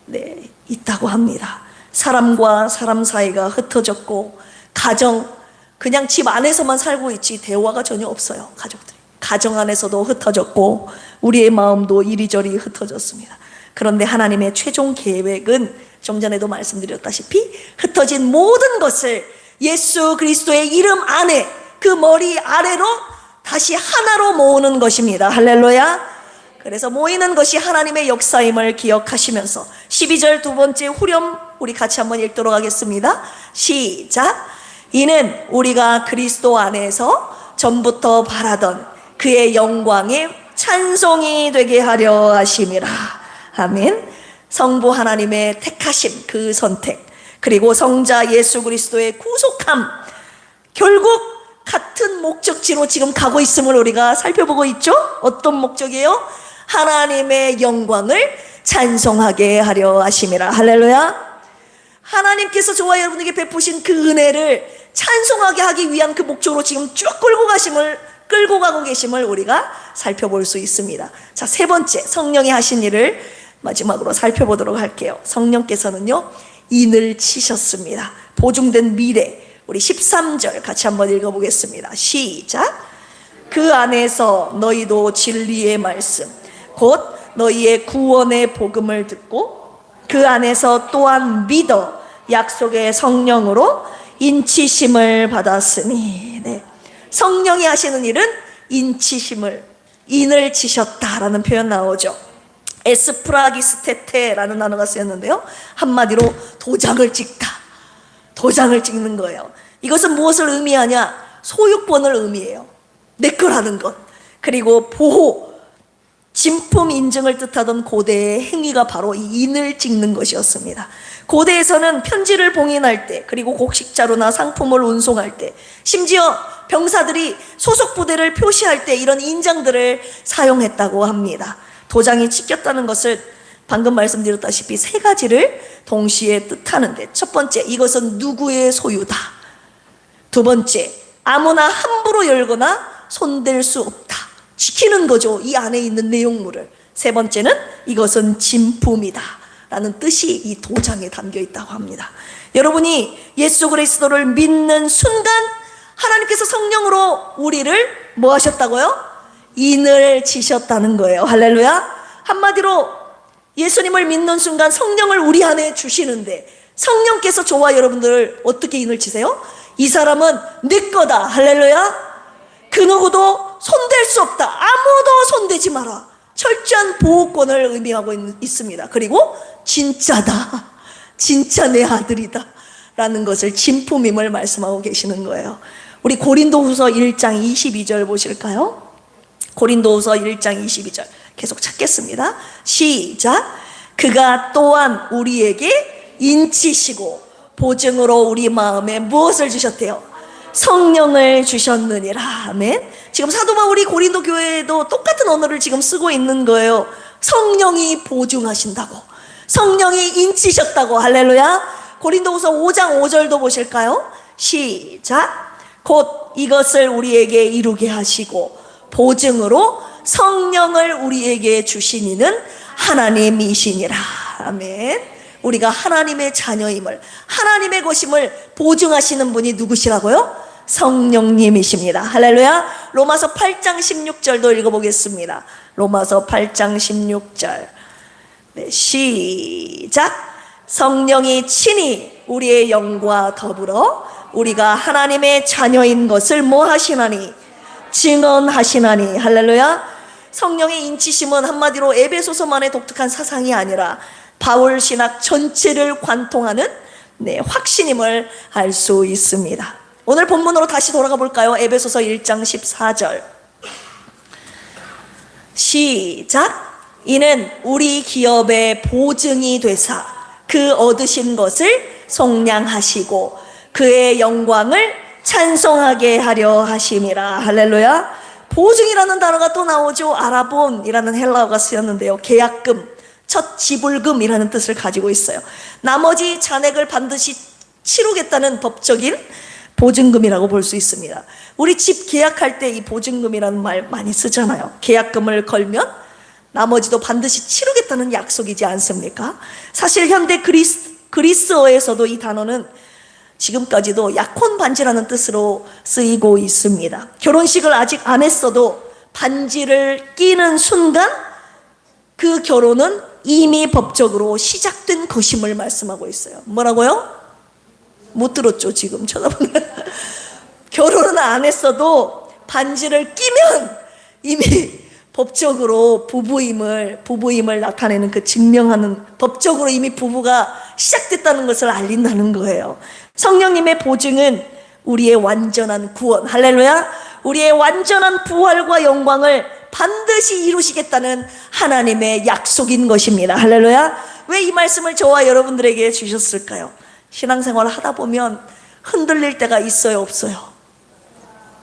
A: 네, 있다고 합니다. 사람과 사람 사이가 흩어졌고, 가정, 그냥 집 안에서만 살고 있지 대화가 전혀 없어요. 가족들이 가정 안에서도 흩어졌고 우리의 마음도 이리저리 흩어졌습니다. 그런데 하나님의 최종 계획은 좀 전에도 말씀드렸다시피 흩어진 모든 것을 예수 그리스도의 이름 안에, 그 머리 아래로 다시 하나로 모으는 것입니다. 할렐루야. 그래서 모이는 것이 하나님의 역사임을 기억하시면서 12절 두 번째 후렴 우리 같이 한번 읽도록 하겠습니다. 시작. 이는 우리가 그리스도 안에서 전부터 바라던 그의 영광의 찬송이 되게 하려 하심이라. 아멘. 성부 하나님의 택하심, 그 선택, 그리고 성자 예수 그리스도의 구속함, 결국 같은 목적지로 지금 가고 있음을 우리가 살펴보고 있죠. 어떤 목적이에요? 하나님의 영광을 찬송하게 하려 하심이라. 할렐루야. 하나님께서 저와 여러분에게 베푸신 그 은혜를 찬송하게 하기 위한 그 목적으로 지금 쭉 끌고 가고 계심을 우리가 살펴볼 수 있습니다. 자, 세 번째, 성령이 하신 일을 마지막으로 살펴보도록 할게요. 성령께서는요, 인을 치셨습니다. 보증된 미래. 우리 13절 같이 한번 읽어보겠습니다. 시작. 그 안에서 너희도 진리의 말씀 곧 너희의 구원의 복음을 듣고 그 안에서 또한 믿어 약속의 성령으로 인치심을 받았으니. 네. 성령이 하시는 일은 인을 치셨다라는 표현 나오죠. 에스프라기스테테라는 단어가 쓰였는데요, 한마디로 도장을 찍다, 도장을 찍는 거예요. 이것은 무엇을 의미하냐? 소유권을 의미해요. 내 거라는 것. 그리고 보호, 진품 인증을 뜻하던 고대의 행위가 바로 이 인을 찍는 것이었습니다. 고대에서는 편지를 봉인할 때, 그리고 곡식자루나 상품을 운송할 때, 심지어 병사들이 소속 부대를 표시할 때 이런 인장들을 사용했다고 합니다. 도장이 찍혔다는 것을 방금 말씀드렸다시피 세 가지를 동시에 뜻하는데, 첫 번째, 이것은 누구의 소유다. 두 번째, 아무나 함부로 열거나 손댈 수 없다. 지키는 거죠, 이 안에 있는 내용물을. 세 번째는 이것은 진품이다 라는 뜻이 이 도장에 담겨 있다고 합니다. 여러분이 예수 그리스도를 믿는 순간 하나님께서 성령으로 우리를 뭐 하셨다고요? 인을 치셨다는 거예요. 할렐루야. 한마디로 예수님을 믿는 순간 성령을 우리 안에 주시는데, 성령께서 저와 여러분들을 어떻게 인을 치세요? 이 사람은 내 거다. 할렐루야. 그 누구도 손댈 수 없다. 아무도 손대지 마라. 철저한 보호권을 의미하고 있습니다. 그리고 진짜다, 진짜 내 아들이다 라는 것을 진품임을 말씀하고 계시는 거예요. 우리 고린도후서 1장 22절 보실까요? 고린도후서 1장 22절 계속 찾겠습니다. 시작. 그가 또한 우리에게 인치시고 보증으로 우리 마음에 무엇을 주셨대요? 성령을 주셨느니라. 아멘. 지금 사도 바울이 고린도 교회에도 똑같은 언어를 지금 쓰고 있는 거예요. 성령이 보증하신다고, 성령이 인치셨다고. 할렐루야. 고린도후서 5장 5절도 보실까요? 시작. 곧 이것을 우리에게 이루게 하시고 보증으로 성령을 우리에게 주신 이는 하나님이시니라. 아멘. 우리가 하나님의 자녀임을, 하나님의 것임을 보증하시는 분이 누구시라고요? 성령님이십니다. 할렐루야. 로마서 8장 16절도 읽어보겠습니다. 로마서 8장 16절. 네, 시작. 성령이 친히 우리의 영과 더불어 우리가 하나님의 자녀인 것을 뭐 하시나니? 증언하시나니. 할렐루야. 성령의 인치심은 한마디로 에베소서만의 독특한 사상이 아니라 바울 신학 전체를 관통하는 확신임을 알 수 있습니다. 오늘 본문으로 다시 돌아가 볼까요? 에베소서 1장 14절. 시작. 이는 우리 기업의 보증이 되사 그 얻으신 것을 속량하시고 그의 영광을 찬송하게 하려 하심이라. 할렐루야. 보증이라는 단어가 또 나오죠. 아라본이라는 헬라어가 쓰였는데요, 계약금, 첫 지불금이라는 뜻을 가지고 있어요. 나머지 잔액을 반드시 치르겠다는 법적인 보증금이라고 볼 수 있습니다. 우리 집 계약할 때 이 보증금이라는 말 많이 쓰잖아요. 계약금을 걸면 나머지도 반드시 치르겠다는 약속이지 않습니까? 사실 현대 그리스어에서도 이 단어는 지금까지도 약혼 반지라는 뜻으로 쓰이고 있습니다. 결혼식을 아직 안 했어도 반지를 끼는 순간 그 결혼은 이미 법적으로 시작된 것임을 말씀하고 있어요. 뭐라고요? 못 들었죠? 지금 쳐다보면. 결혼은 안 했어도 반지를 끼면 이미 법적으로 부부임을 나타내는, 그 증명하는, 법적으로 이미 부부가 시작됐다는 것을 알린다는 거예요. 성령님의 보증은 우리의 완전한 구원, 할렐루야, 우리의 완전한 부활과 영광을 반드시 이루시겠다는 하나님의 약속인 것입니다. 할렐루야. 왜 이 말씀을 저와 여러분들에게 주셨을까요? 신앙생활을 하다 보면 흔들릴 때가 있어요, 없어요?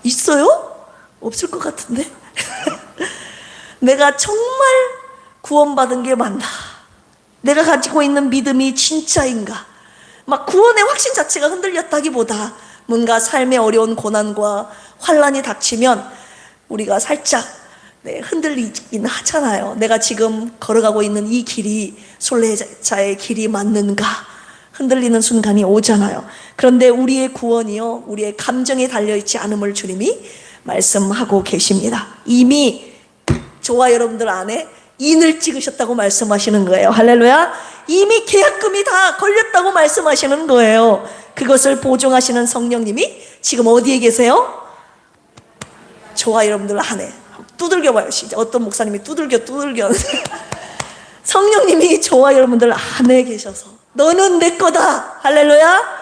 A: 있어요? 없을 것 같은데. 내가 정말 구원받은 게 맞나? 내가 가지고 있는 믿음이 진짜인가? 막 구원의 확신 자체가 흔들렸다기보다 뭔가 삶의 어려운 고난과 환난이 닥치면 우리가 살짝 흔들리긴 하잖아요. 내가 지금 걸어가고 있는 이 길이 순례자의 길이 맞는가? 흔들리는 순간이 오잖아요. 그런데 우리의 구원이요, 우리의 감정에 달려있지 않음을 주님이 말씀하고 계십니다. 이미 저와 여러분들 안에 인을 찍으셨다고 말씀하시는 거예요. 할렐루야. 이미 계약금이 다 걸렸다고 말씀하시는 거예요. 그것을 보증하시는 성령님이 지금 어디에 계세요? 저와 여러분들 안에. 두들겨 봐요. 진짜 어떤 목사님이 두들겨 성령님이 저와 여러분들 안에 계셔서 너는 내 거다. 할렐루야.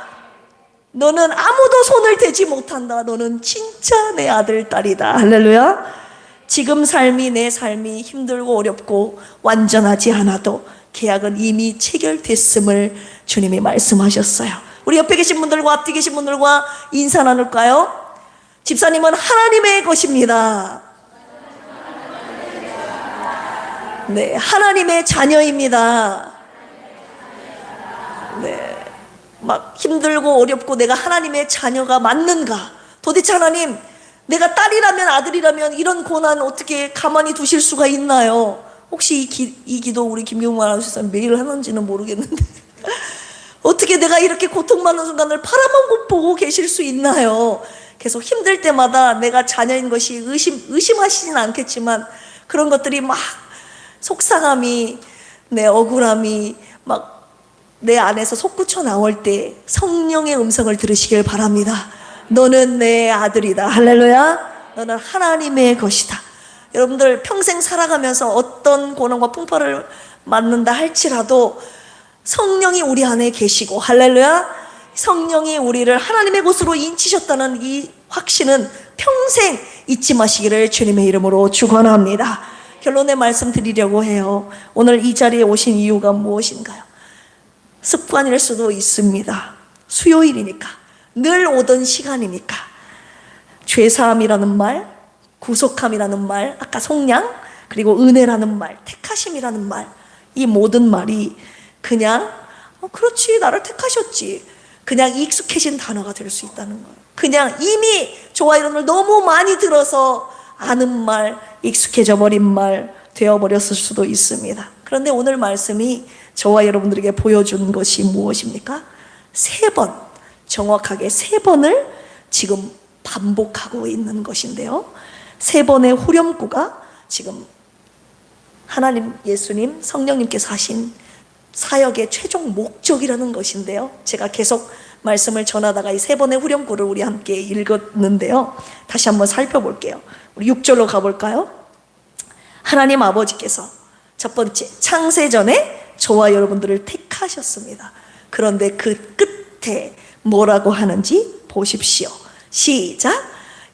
A: 너는 아무도 손을 대지 못한다. 너는 진짜 내 아들, 딸이다. 할렐루야. 지금 삶이, 내 삶이 힘들고 어렵고 완전하지 않아도 계약은 이미 체결됐음을 주님이 말씀하셨어요. 우리 옆에 계신 분들과 앞뒤 계신 분들과 인사 나눌까요? 집사님은 하나님의 것입니다. 네, 하나님의 자녀입니다. 네, 막 힘들고 어렵고 내가 하나님의 자녀가 맞는가? 도대체 하나님, 내가 딸이라면 아들이라면 이런 고난 어떻게 가만히 두실 수가 있나요? 혹시 이 기도 우리 김경만 아나운서 매일 하는지는 모르겠는데 어떻게 내가 이렇게 고통받는 순간을 바라만 보고 계실 수 있나요? 계속 힘들 때마다 내가 자녀인 것이 의심하시진 않겠지만 그런 것들이 막 속상함이, 내 억울함이 막 내 안에서 솟구쳐 나올 때 성령의 음성을 들으시길 바랍니다. 너는 내 아들이다. 할렐루야. 너는 하나님의 것이다. 여러분들 평생 살아가면서 어떤 고난과 풍파를 맞는다 할지라도 성령이 우리 안에 계시고, 할렐루야, 성령이 우리를 하나님의 것으로 인치셨다는 이 확신은 평생 잊지 마시기를 주님의 이름으로 축원합니다. 결론의 말씀 드리려고 해요. 오늘 이 자리에 오신 이유가 무엇인가요? 습관일 수도 있습니다. 수요일이니까, 늘 오던 시간이니까. 죄사함이라는 말, 구속함이라는 말, 아까 속량, 그리고 은혜라는 말, 택하심이라는 말, 이 모든 말이 그냥 그렇지, 나를 택하셨지, 그냥 익숙해진 단어가 될 수 있다는 거예요. 그냥 이미 저와 이런을 너무 많이 들어서 아는 말, 익숙해져 버린 말 되어버렸을 수도 있습니다. 그런데 오늘 말씀이 저와 여러분들에게 보여준 것이 무엇입니까? 3번, 정확하게 3번을 지금 반복하고 있는 것인데요, 3번의 후렴구가 지금 하나님, 예수님, 성령님께서 하신 사역의 최종 목적이라는 것인데요, 제가 계속 말씀을 전하다가 이 3번의 후렴구를 우리 함께 읽었는데요, 다시 한번 살펴볼게요. 우리 6절로 가볼까요? 하나님 아버지께서 첫 번째, 창세전에 저와 여러분들을 택하셨습니다. 그런데 그 끝에 뭐라고 하는지 보십시오. 시작.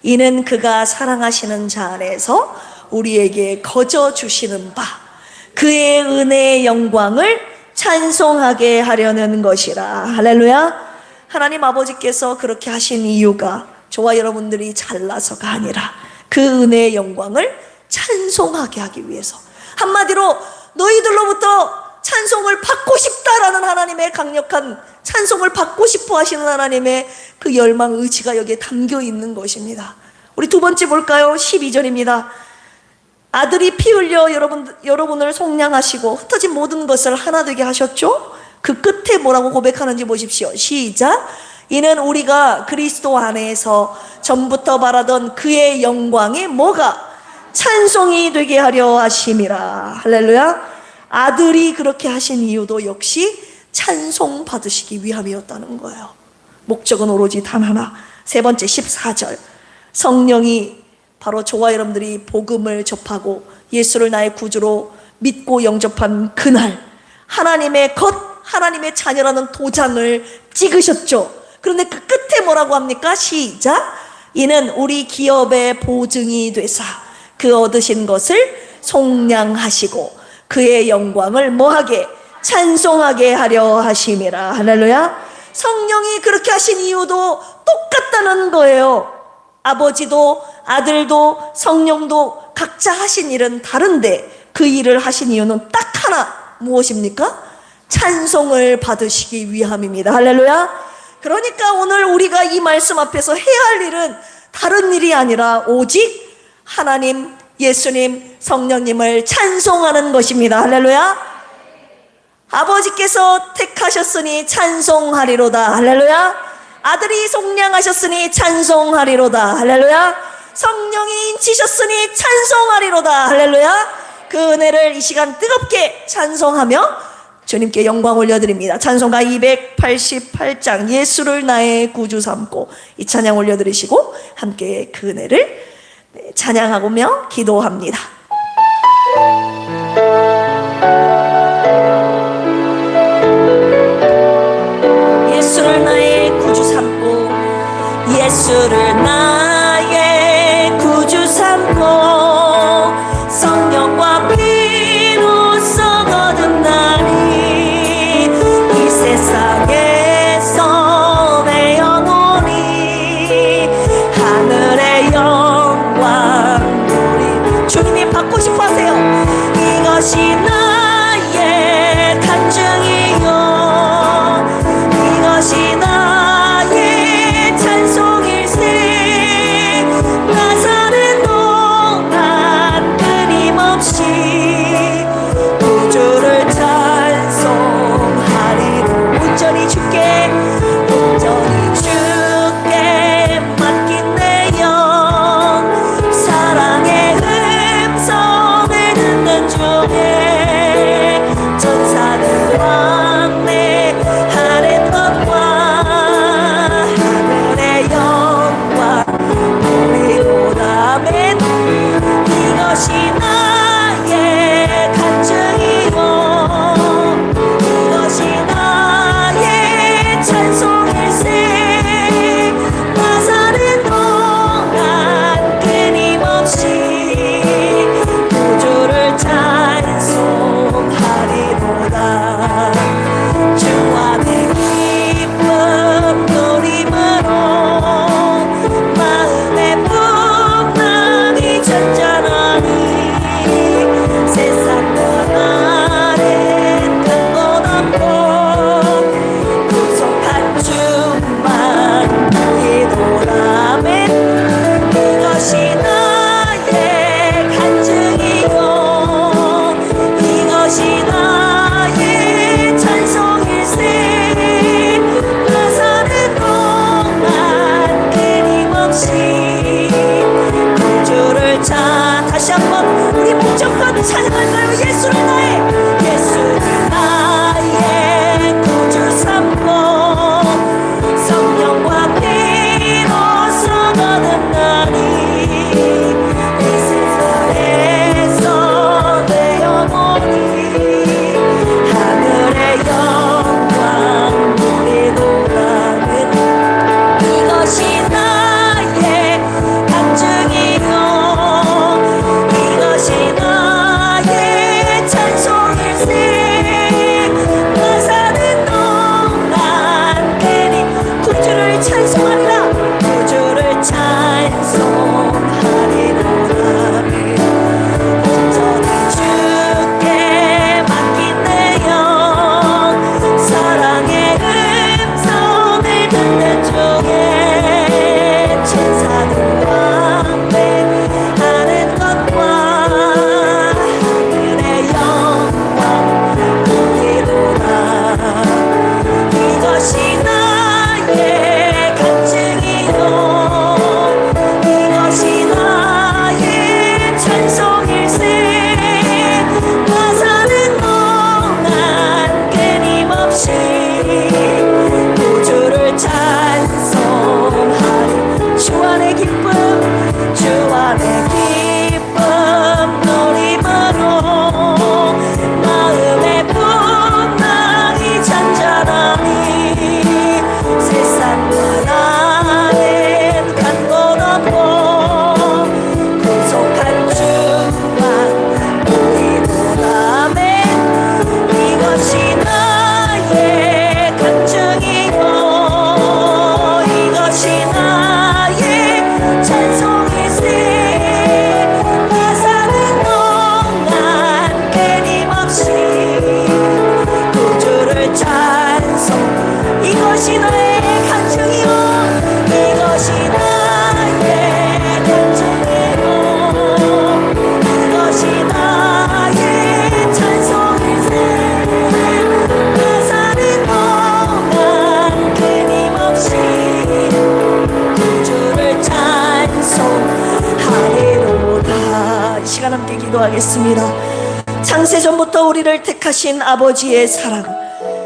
A: 이는 그가 사랑하시는 자 안에서 우리에게 거저 주시는 바 그의 은혜의 영광을 찬송하게 하려는 것이라. 할렐루야. 하나님 아버지께서 그렇게 하신 이유가 저와 여러분들이 잘나서가 아니라 그 은혜의 영광을 찬송하게 하기 위해서, 한마디로 너희들로부터 찬송을 받고 싶다라는 하나님의 강력한, 찬송을 받고 싶어 하시는 하나님의 그 열망, 의지가 여기에 담겨 있는 것입니다. 우리 두 번째 볼까요? 12절입니다. 아들이 피 흘려 여러분을 속량하시고 흩어진 모든 것을 하나 되게 하셨죠? 그 끝에 뭐라고 고백하는지 보십시오. 시작. 이는 우리가 그리스도 안에서 전부터 바라던 그의 영광이 뭐가? 찬송이 되게 하려 하심이라. 할렐루야. 아들이 그렇게 하신 이유도 역시 찬송 받으시기 위함이었다는 거예요. 목적은 오로지 단 하나. 3번째 14절. 성령이 바로 저와 여러분들이 복음을 접하고 예수를 나의 구주로 믿고 영접한 그날 하나님의 것, 하나님의 자녀라는 도장을 찍으셨죠. 그런데 그 끝에 뭐라고 합니까? 시작. 이는 우리 기업의 보증이 되사 그 얻으신 것을 속량하시고 그의 영광을 뭐하게? 찬송하게 하려 하심이라. 할렐루야. 성령이 그렇게 하신 이유도 똑같다는 거예요. 아버지도 아들도 성령도 각자 하신 일은 다른데 그 일을 하신 이유는 딱 하나, 무엇입니까? 찬송을 받으시기 위함입니다. 할렐루야. 그러니까 오늘 우리가 이 말씀 앞에서 해야 할 일은 다른 일이 아니라 오직 하나님, 예수님, 성령님을 찬송하는 것입니다. 할렐루야. 아버지께서 택하셨으니 찬송하리로다. 할렐루야. 아들이 속량하셨으니 찬송하리로다. 할렐루야. 성령이 인치셨으니 찬송하리로다. 할렐루야. 그 은혜를 이 시간 뜨겁게 찬송하며 주님께 영광 올려드립니다. 찬송가 288장 예수를 나의 구주 삼고 이 찬양 올려드리시고 함께 그 은혜를 찬양하며 기도합니다. 예수를 나의 구주 삼고 예수를 나의 구주 삼고 성령과 피로써 거듭나니 이 세상에서 내 영혼이 하늘의 영광 누리. 주님이 받고 싶어 하세요. 이것이 나의 간증이요 이것이 나의 찬송일세 나 사는 동안 끊임없이 구주를 찬송하리로 온전히 주께 맡긴 내 영 사랑의 음성을 듣는 중에 천사들 왕래하는 것과 하늘의 영광 우리보다 맨 이것이 나의 간증이요 이것이 나의 찬송일세 나 사는 동안 끊임없이 구주를 찬송하리로다. 주 안에 기쁨 누림으로 마음의 풍랑이 잔잔하니 세상 나날엔 큰 것 없고 구속한 주만 기도라면 이것이 나의 간증이요 이것이 나의 찬송일세 나 사는 동안 끊임없이 구주를 다시 한번 우리 목적과 찬양할까요? 예수를 나의 구주 삼고 성령과 피로써 거듭나니 이 세상에서 내 영혼이 하늘의 영광 누리노라는 이것이 나의 간증이요 이것이 나의 찬송일세 시간 함께 기도하겠습니다. 창세전부터 우리를 택하신 아버지의 사랑,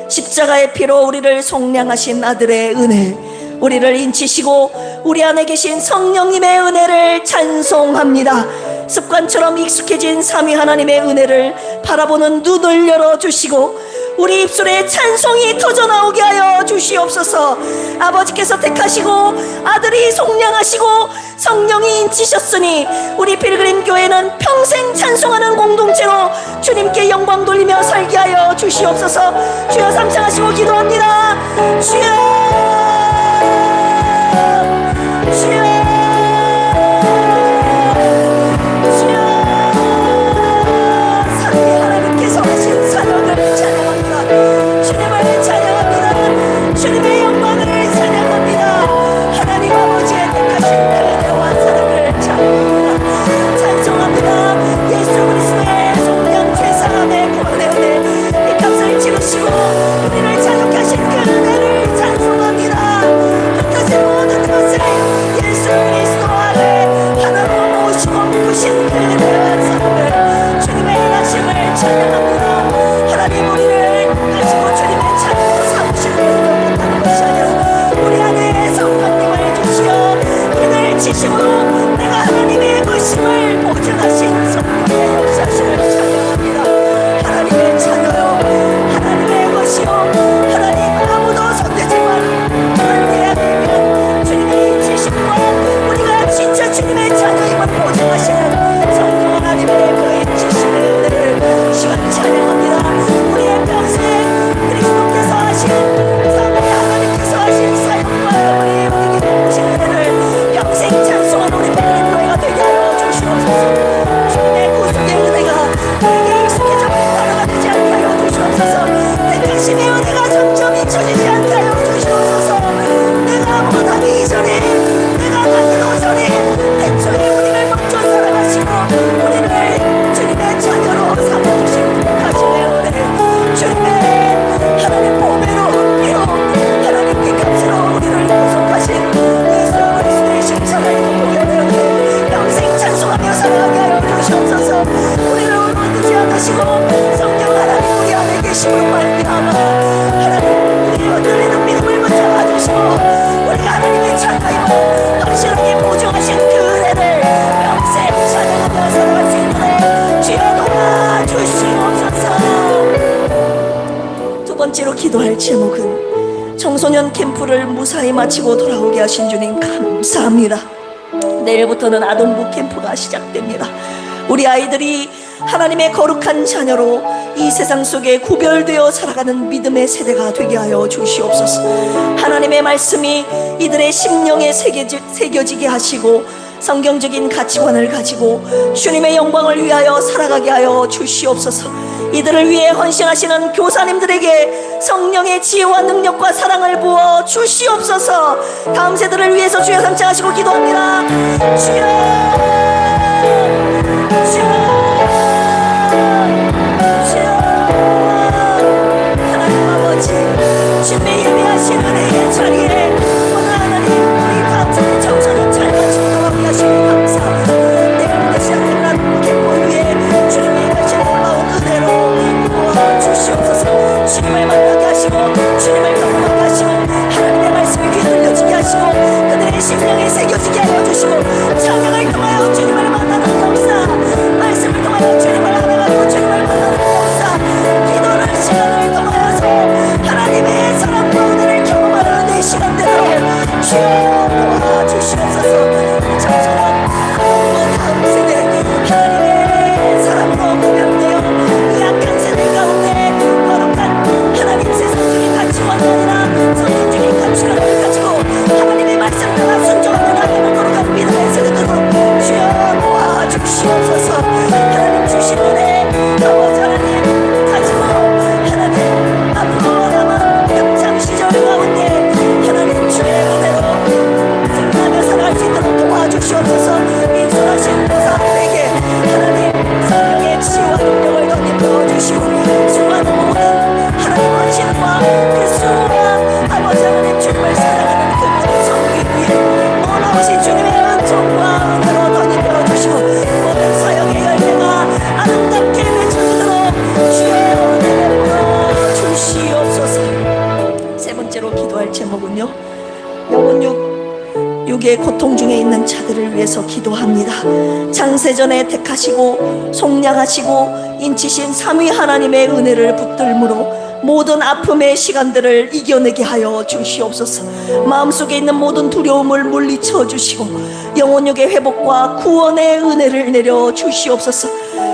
A: 십자가의 피로 우리를 속량하신 아들의 은혜, 우리를 인치시고 우리 안에 계신 성령님의 은혜를 찬송합니다. 습관처럼 익숙해진 삼위 하나님의 은혜를 바라보는 눈을 열어주시고 우리 입술에 찬송이 터져나오게 하여 주시옵소서. 아버지께서 택하시고 아들이 속량하시고 성령이 인치셨으니 우리 필그림 교회는 평생 찬송하는 공동체로 주님께 영광 돌리며 살게 하여 주시옵소서. 주여 삼창하시고 기도합니다. 주여, 주여, 주님의 영광을 찬양합니다. 하나님 아버지의 택하신 은혜와 사랑을 찬양합니다. 찬송합니다. 예수 그리스도의 속량 죄사함의 구원의 은혜, 이 값을 치르시고 우리를 자유케 하신 그 은혜를 찬송합니다. 흩어진 모든 것을 예수 그리스도 아래 하나로 모시고 부신 그 은혜와 사랑을, 주님의 일하심을 찬양합니다. 하나님 우리를 하시고 주님의 찬양으로 삼으시는 우리 안에 성령님을 주시어 그늘 지심으로 내가 하나님의 것임을 보증하신 성령의 역사심을 찬양합니다. 하나님의 자녀요, 하나님의 것이요, 하나님 아무도 손대지만 그를 예약하면 주님의 지심과 우리가 진짜 주님의 자녀임을 보증하시는 성령 하나님의 그 지심의 은혜를 시간 찬양합니다. 우리의 평생 그리스도께서 하신 평생 찬송한 우리 백인 교회가 되게 하여 주시옵소서. 주님의 구속의 은혜가 우리에게 익숙해져 바로가 되지 않게 하여 주시옵소서. 택하심의 은혜가 점점 잊혀지지 않게 하여 주시옵소서. 내가 못하기 이전에, 내가 가기도 전에 애초에 우리를 먼저 사랑하시고 우리를 주님의 자녀로 삼아주신 택하심의 은혜, 주님의 하나님 보배로 피로 하나님께 값으로 우리를 구속하신 평생 찬송하며 살아가게 하여 주시옵소서. 우리를 얼마든지 하시고 성령 하나님 우리 안에 계심으로 말미암아 하나님 우리의 흔들리는 믿음을 붙잡아주시고 우리가 하나님의 자녀임을 확실하게 보증하신 그 은혜를 평생 찬양하며 살아갈 수 있는 주여 도와주시옵소서. 두 번째로 기도할 제목은 청소년 캠프를 무사히 마치고 돌아오게 하신 주님 감사합니다. 내일부터는 아동부 캠프가 시작됩니다. 우리 아이들이 하나님의 거룩한 자녀로 이 세상 속에 구별되어 살아가는 믿음의 세대가 되게 하여 주시옵소서. 하나님의 말씀이 이들의 심령에 새겨지게 하시고 성경적인 가치관을 가지고 주님의 영광을 위하여 살아가게 하여 주시옵소서. 이들을 위해 헌신하시는 교사님들에게 성령의 지혜와 능력과 사랑을 부어 주시옵소서. 다음 세대를 위해서 주여 삼창하시고 기도합니다. 주여, 주여, 주여. 하나님 아버지, 주님의 예배하신 은혜의 자리에 오늘 하나님 우리 같은 청소년 잘 마치고 돌아오게 하시니 감사합니다. 내일부터 시작되는 아동 캠프 위에 주님의 가신 놀라운 은혜로 부어주시옵소서. 주님을 만나게 하시고 주님을 경험하게 하시고 하나님의 말씀이 귀에 들려지게 하시고 그들의 심령에 새겨지게 하여 주시고 찬양을 통하여 육의 고통 중에 있는 자들을 위해서 기도합니다. 장세전에 택하시고 속량하시고 인치신 삼위 하나님의 은혜를 붙들므로 모든 아픔의 시간들을 이겨내게 하여 주시옵소서. 마음속에 있는 모든 두려움을 물리쳐 주시고 영혼육의 회복과 구원의 은혜를 내려 주시옵소서.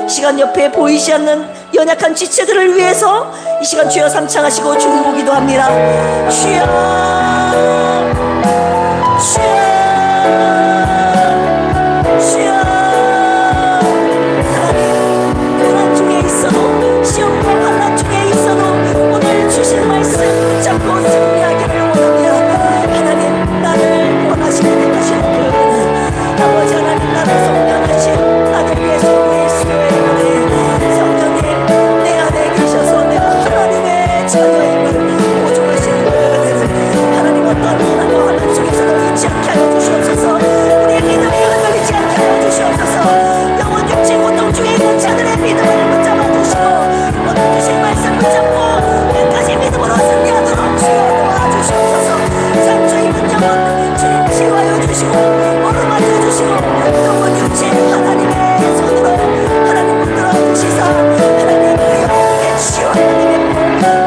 A: 시간 옆에 보이지 않는 연약한 지체들을 위해서 이 시간 주여 삼창하시고 중보기도 합니다. 주여, 주여, 주여. 하나님, 고난 중에 있어도 시험과 환난 중에 있어도 오늘 주신 말씀 붙잡고 승리하기를 원합니다. 하나님, 나를 원하시는 택하시는 그 은혜, 아버지 하나님, 나를 성령하신 아들 예수 그리스도의 은혜, 성령님 내 안에 계셔서 내가 하나님의 자녀임을 보증하시는 그 은혜를 하나님 어떤 고난과 환난 속에서도 잊지 않게 하여 주시옵소서. 우리의 믿음이 흔들리지 않게 하여 주시옵소서. 영혼 육체 고통 중에 있는 자들의 믿음을 붙잡아 주시고 오늘 주신 말씀 붙잡고 끝까지 믿음으로 승리하도록 주여 도와주시옵소서. 상처 입은 영혼 주님 치유하여 주시고 어루만져 주시고 영혼 육체 하나님의 손으로 하나님 붙들어 주시사 하나님 그 영혼에게 치유 하나님의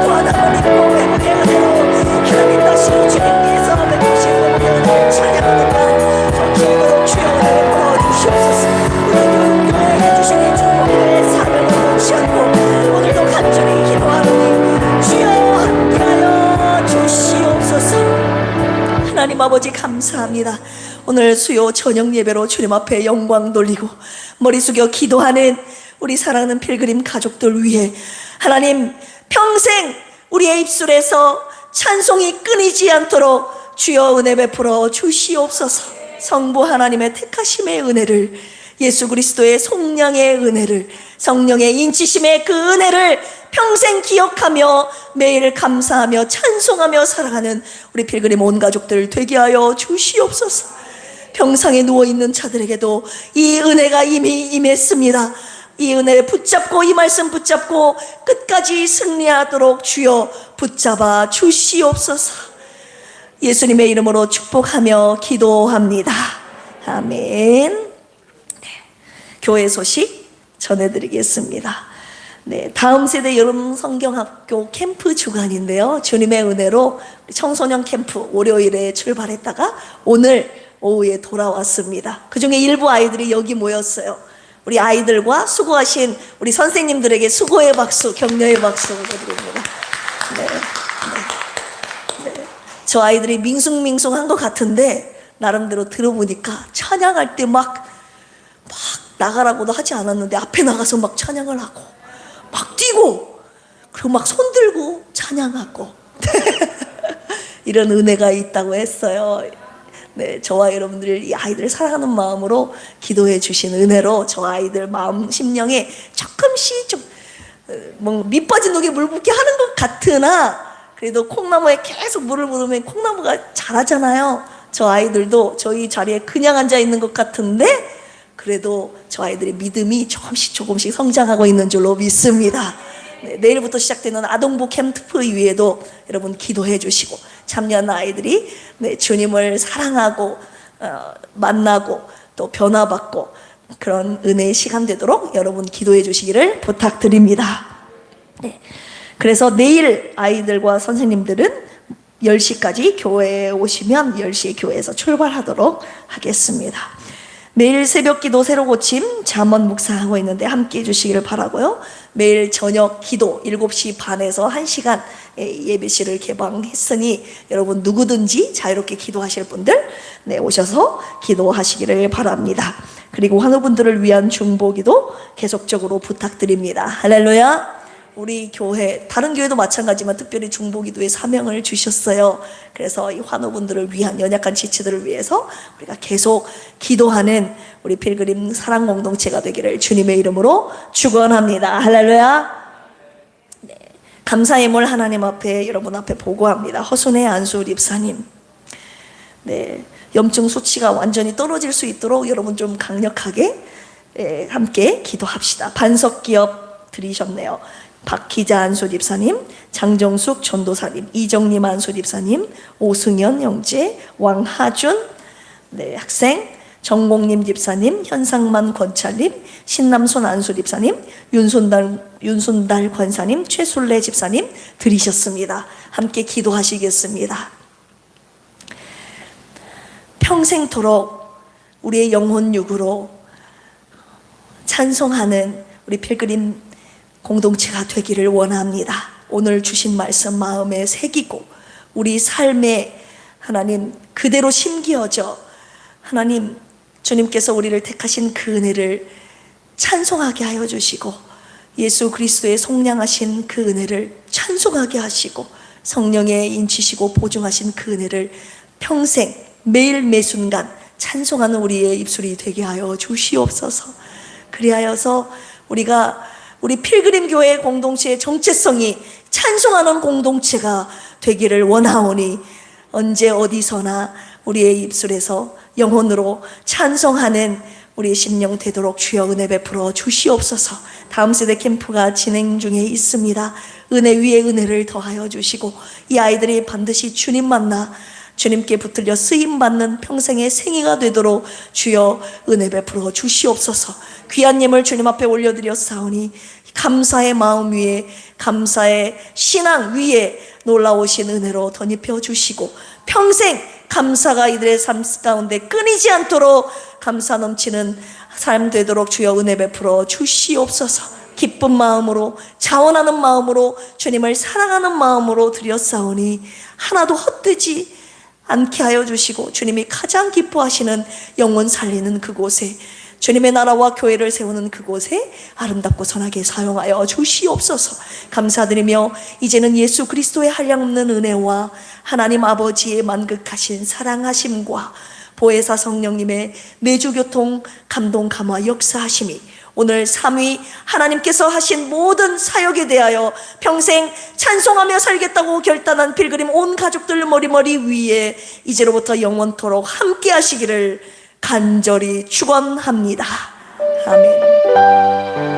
A: 구원함을 입고 회복의 은혜로 하나님 다시 주님께서 베푸신 회복의 은혜를 찬양합니다. 정신으로 주여 은혜를 부어주시옵소서. 우리 교회에 주신 이 중보교회의 사명을 놓지 않고 오늘도 간절히 기도하노니 주여 함께하여 주시옵소서. 하나님 아버지 감사합니다. 오늘 수요 저녁 예배로 주님 앞에 영광 돌리고 머리 숙여 기도하는 우리 사랑하는 필그림 가족들 위해 하나님 평생 우리의 입술에서 찬송이 끊이지 않도록 주여 은혜 베풀어 주시옵소서. 성부 하나님의 택하심의 은혜를, 예수 그리스도의 속량의 은혜를, 성령의 인치심의 그 은혜를 평생 기억하며 매일 감사하며 찬송하며 살아가는 우리 필그림 온 가족들 되게 하여 주시옵소서. 병상에 누워있는 자들에게도 이 은혜가 이미 임했습니다. 이 은혜 붙잡고 이 말씀 붙잡고 끝까지 승리하도록 주여 붙잡아 주시옵소서. 예수님의 이름으로 축복하며 기도합니다. 아멘. 네, 교회 소식 전해드리겠습니다. 네, 다음 세대 여름 성경학교 캠프 주간인데요. 주님의 은혜로 청소년 캠프 월요일에 출발했다가 오늘 오후에 돌아왔습니다. 그중에 일부 아이들이 여기 모였어요. 우리 아이들과 수고하신 우리 선생님들에게 수고의 박수, 격려의 박수 드립니다. 네, 네, 네. 저 아이들이 밍숭밍숭한 것 같은데 나름대로 들어보니까 찬양할 때 막 나가라고도 하지 않았는데 앞에 나가서 막 찬양을 하고 막 뛰고 그리고 막 손 들고 찬양하고 이런 은혜가 있다고 했어요. 네, 저와 여러분들 이 아이들을 사랑하는 마음으로 기도해 주신 은혜로 저 아이들 마음 심령에 조금씩 좀 밑 빠진 독에 물 붓게 하는 것 같으나 그래도 콩나무에 계속 물을 부으면 콩나무가 자라잖아요. 저 아이들도 저희 자리에 그냥 앉아 있는 것 같은데 그래도 저 아이들의 믿음이 조금씩 성장하고 있는 줄로 믿습니다. 네, 내일부터 시작되는 아동부 캠프 위에도 여러분 기도해 주시고 참여한 아이들이 네, 주님을 사랑하고 만나고 또 변화받고 그런 은혜의 시간 되도록 여러분 기도해 주시기를 부탁드립니다. 네, 그래서 내일 아이들과 선생님들은 10시까지 교회에 오시면 10시에 교회에서 출발하도록 하겠습니다. 매일 새벽 기도 새로 고침 잠언 묵상하고 있는데 함께 해주시기를 바라고요. 매일 저녁 기도 7시 반에서 1시간 예배실을 개방했으니 여러분 누구든지 자유롭게 기도하실 분들 네, 오셔서 기도하시기를 바랍니다. 그리고 환우분들을 위한 중보기도 계속적으로 부탁드립니다. 할렐루야. 우리 교회, 다른 교회도 마찬가지지만 특별히 중보기도의 사명을 주셨어요. 그래서 이 환우분들을 위한 연약한 지체들을 위해서 우리가 계속 기도하는 우리 필그림 사랑 공동체가 되기를 주님의 이름으로 축원합니다. 할렐루야. 네, 감사의 물 하나님 앞에 여러분 앞에 보고합니다. 허순의 안수 집사님, 네, 염증 수치가 완전히 떨어질 수 있도록 여러분 좀 강력하게 함께 기도합시다. 반석기업 드리셨네요. 박기자 안수 집사님, 장정숙 전도사님, 이정림 안수 집사님, 오승연 형제, 왕하준, 네, 학생 정공님 집사님, 현상만 권찰님, 신남손 안수 집사님, 윤순달 권사님, 최술래 집사님 드리셨습니다. 함께 기도하시겠습니다. 평생토록 우리의 영혼 육으로 찬송하는 우리 필그림 공동체가 되기를 원합니다. 오늘 주신 말씀 마음에 새기고 우리 삶에 하나님 그대로 심기어져 하나님 주님께서 우리를 택하신 그 은혜를 찬송하게 하여 주시고 예수 그리스도의 속량하신 그 은혜를 찬송하게 하시고 성령의 인치시고 보증하신 그 은혜를 평생 매일 매순간 찬송하는 우리의 입술이 되게 하여 주시옵소서. 그리하여서 우리 필그림 교회 공동체의 정체성이 찬송하는 공동체가 되기를 원하오니 언제 어디서나 우리의 입술에서 영혼으로 찬송하는 우리의 심령 되도록 주여 은혜 베풀어 주시옵소서. 다음 세대 캠프가 진행 중에 있습니다. 은혜 위에 은혜를 더하여 주시고 이 아이들이 반드시 주님 만나 주님께 붙들려 쓰임받는 평생의 생애가 되도록 주여 은혜 베풀어 주시옵소서. 귀한 예물 주님 앞에 올려드렸사오니 감사의 마음 위에 감사의 신앙 위에 놀라우신 은혜로 덧입혀 주시고 평생 감사가 이들의 삶 가운데 끊이지 않도록 감사 넘치는 삶 되도록 주여 은혜 베풀어 주시옵소서. 기쁜 마음으로 자원하는 마음으로 주님을 사랑하는 마음으로 드렸사오니 하나도 헛되지 않게 하여 주시고 주님이 가장 기뻐하시는 영혼 살리는 그곳에 주님의 나라와 교회를 세우는 그곳에 아름답고 선하게 사용하여 주시옵소서. 감사드리며 이제는 예수 그리스도의 한량없는 은혜와 하나님 아버지의 만극하신 사랑하심과 보혜사 성령님의 내주교통 감동 감화 역사하심이 오늘 3위 하나님께서 하신 모든 사역에 대하여 평생 찬송하며 살겠다고 결단한 필그림 온 가족들 머리머리 위에 이제로부터 영원토록 함께 하시기를 간절히 축원합니다. 아멘.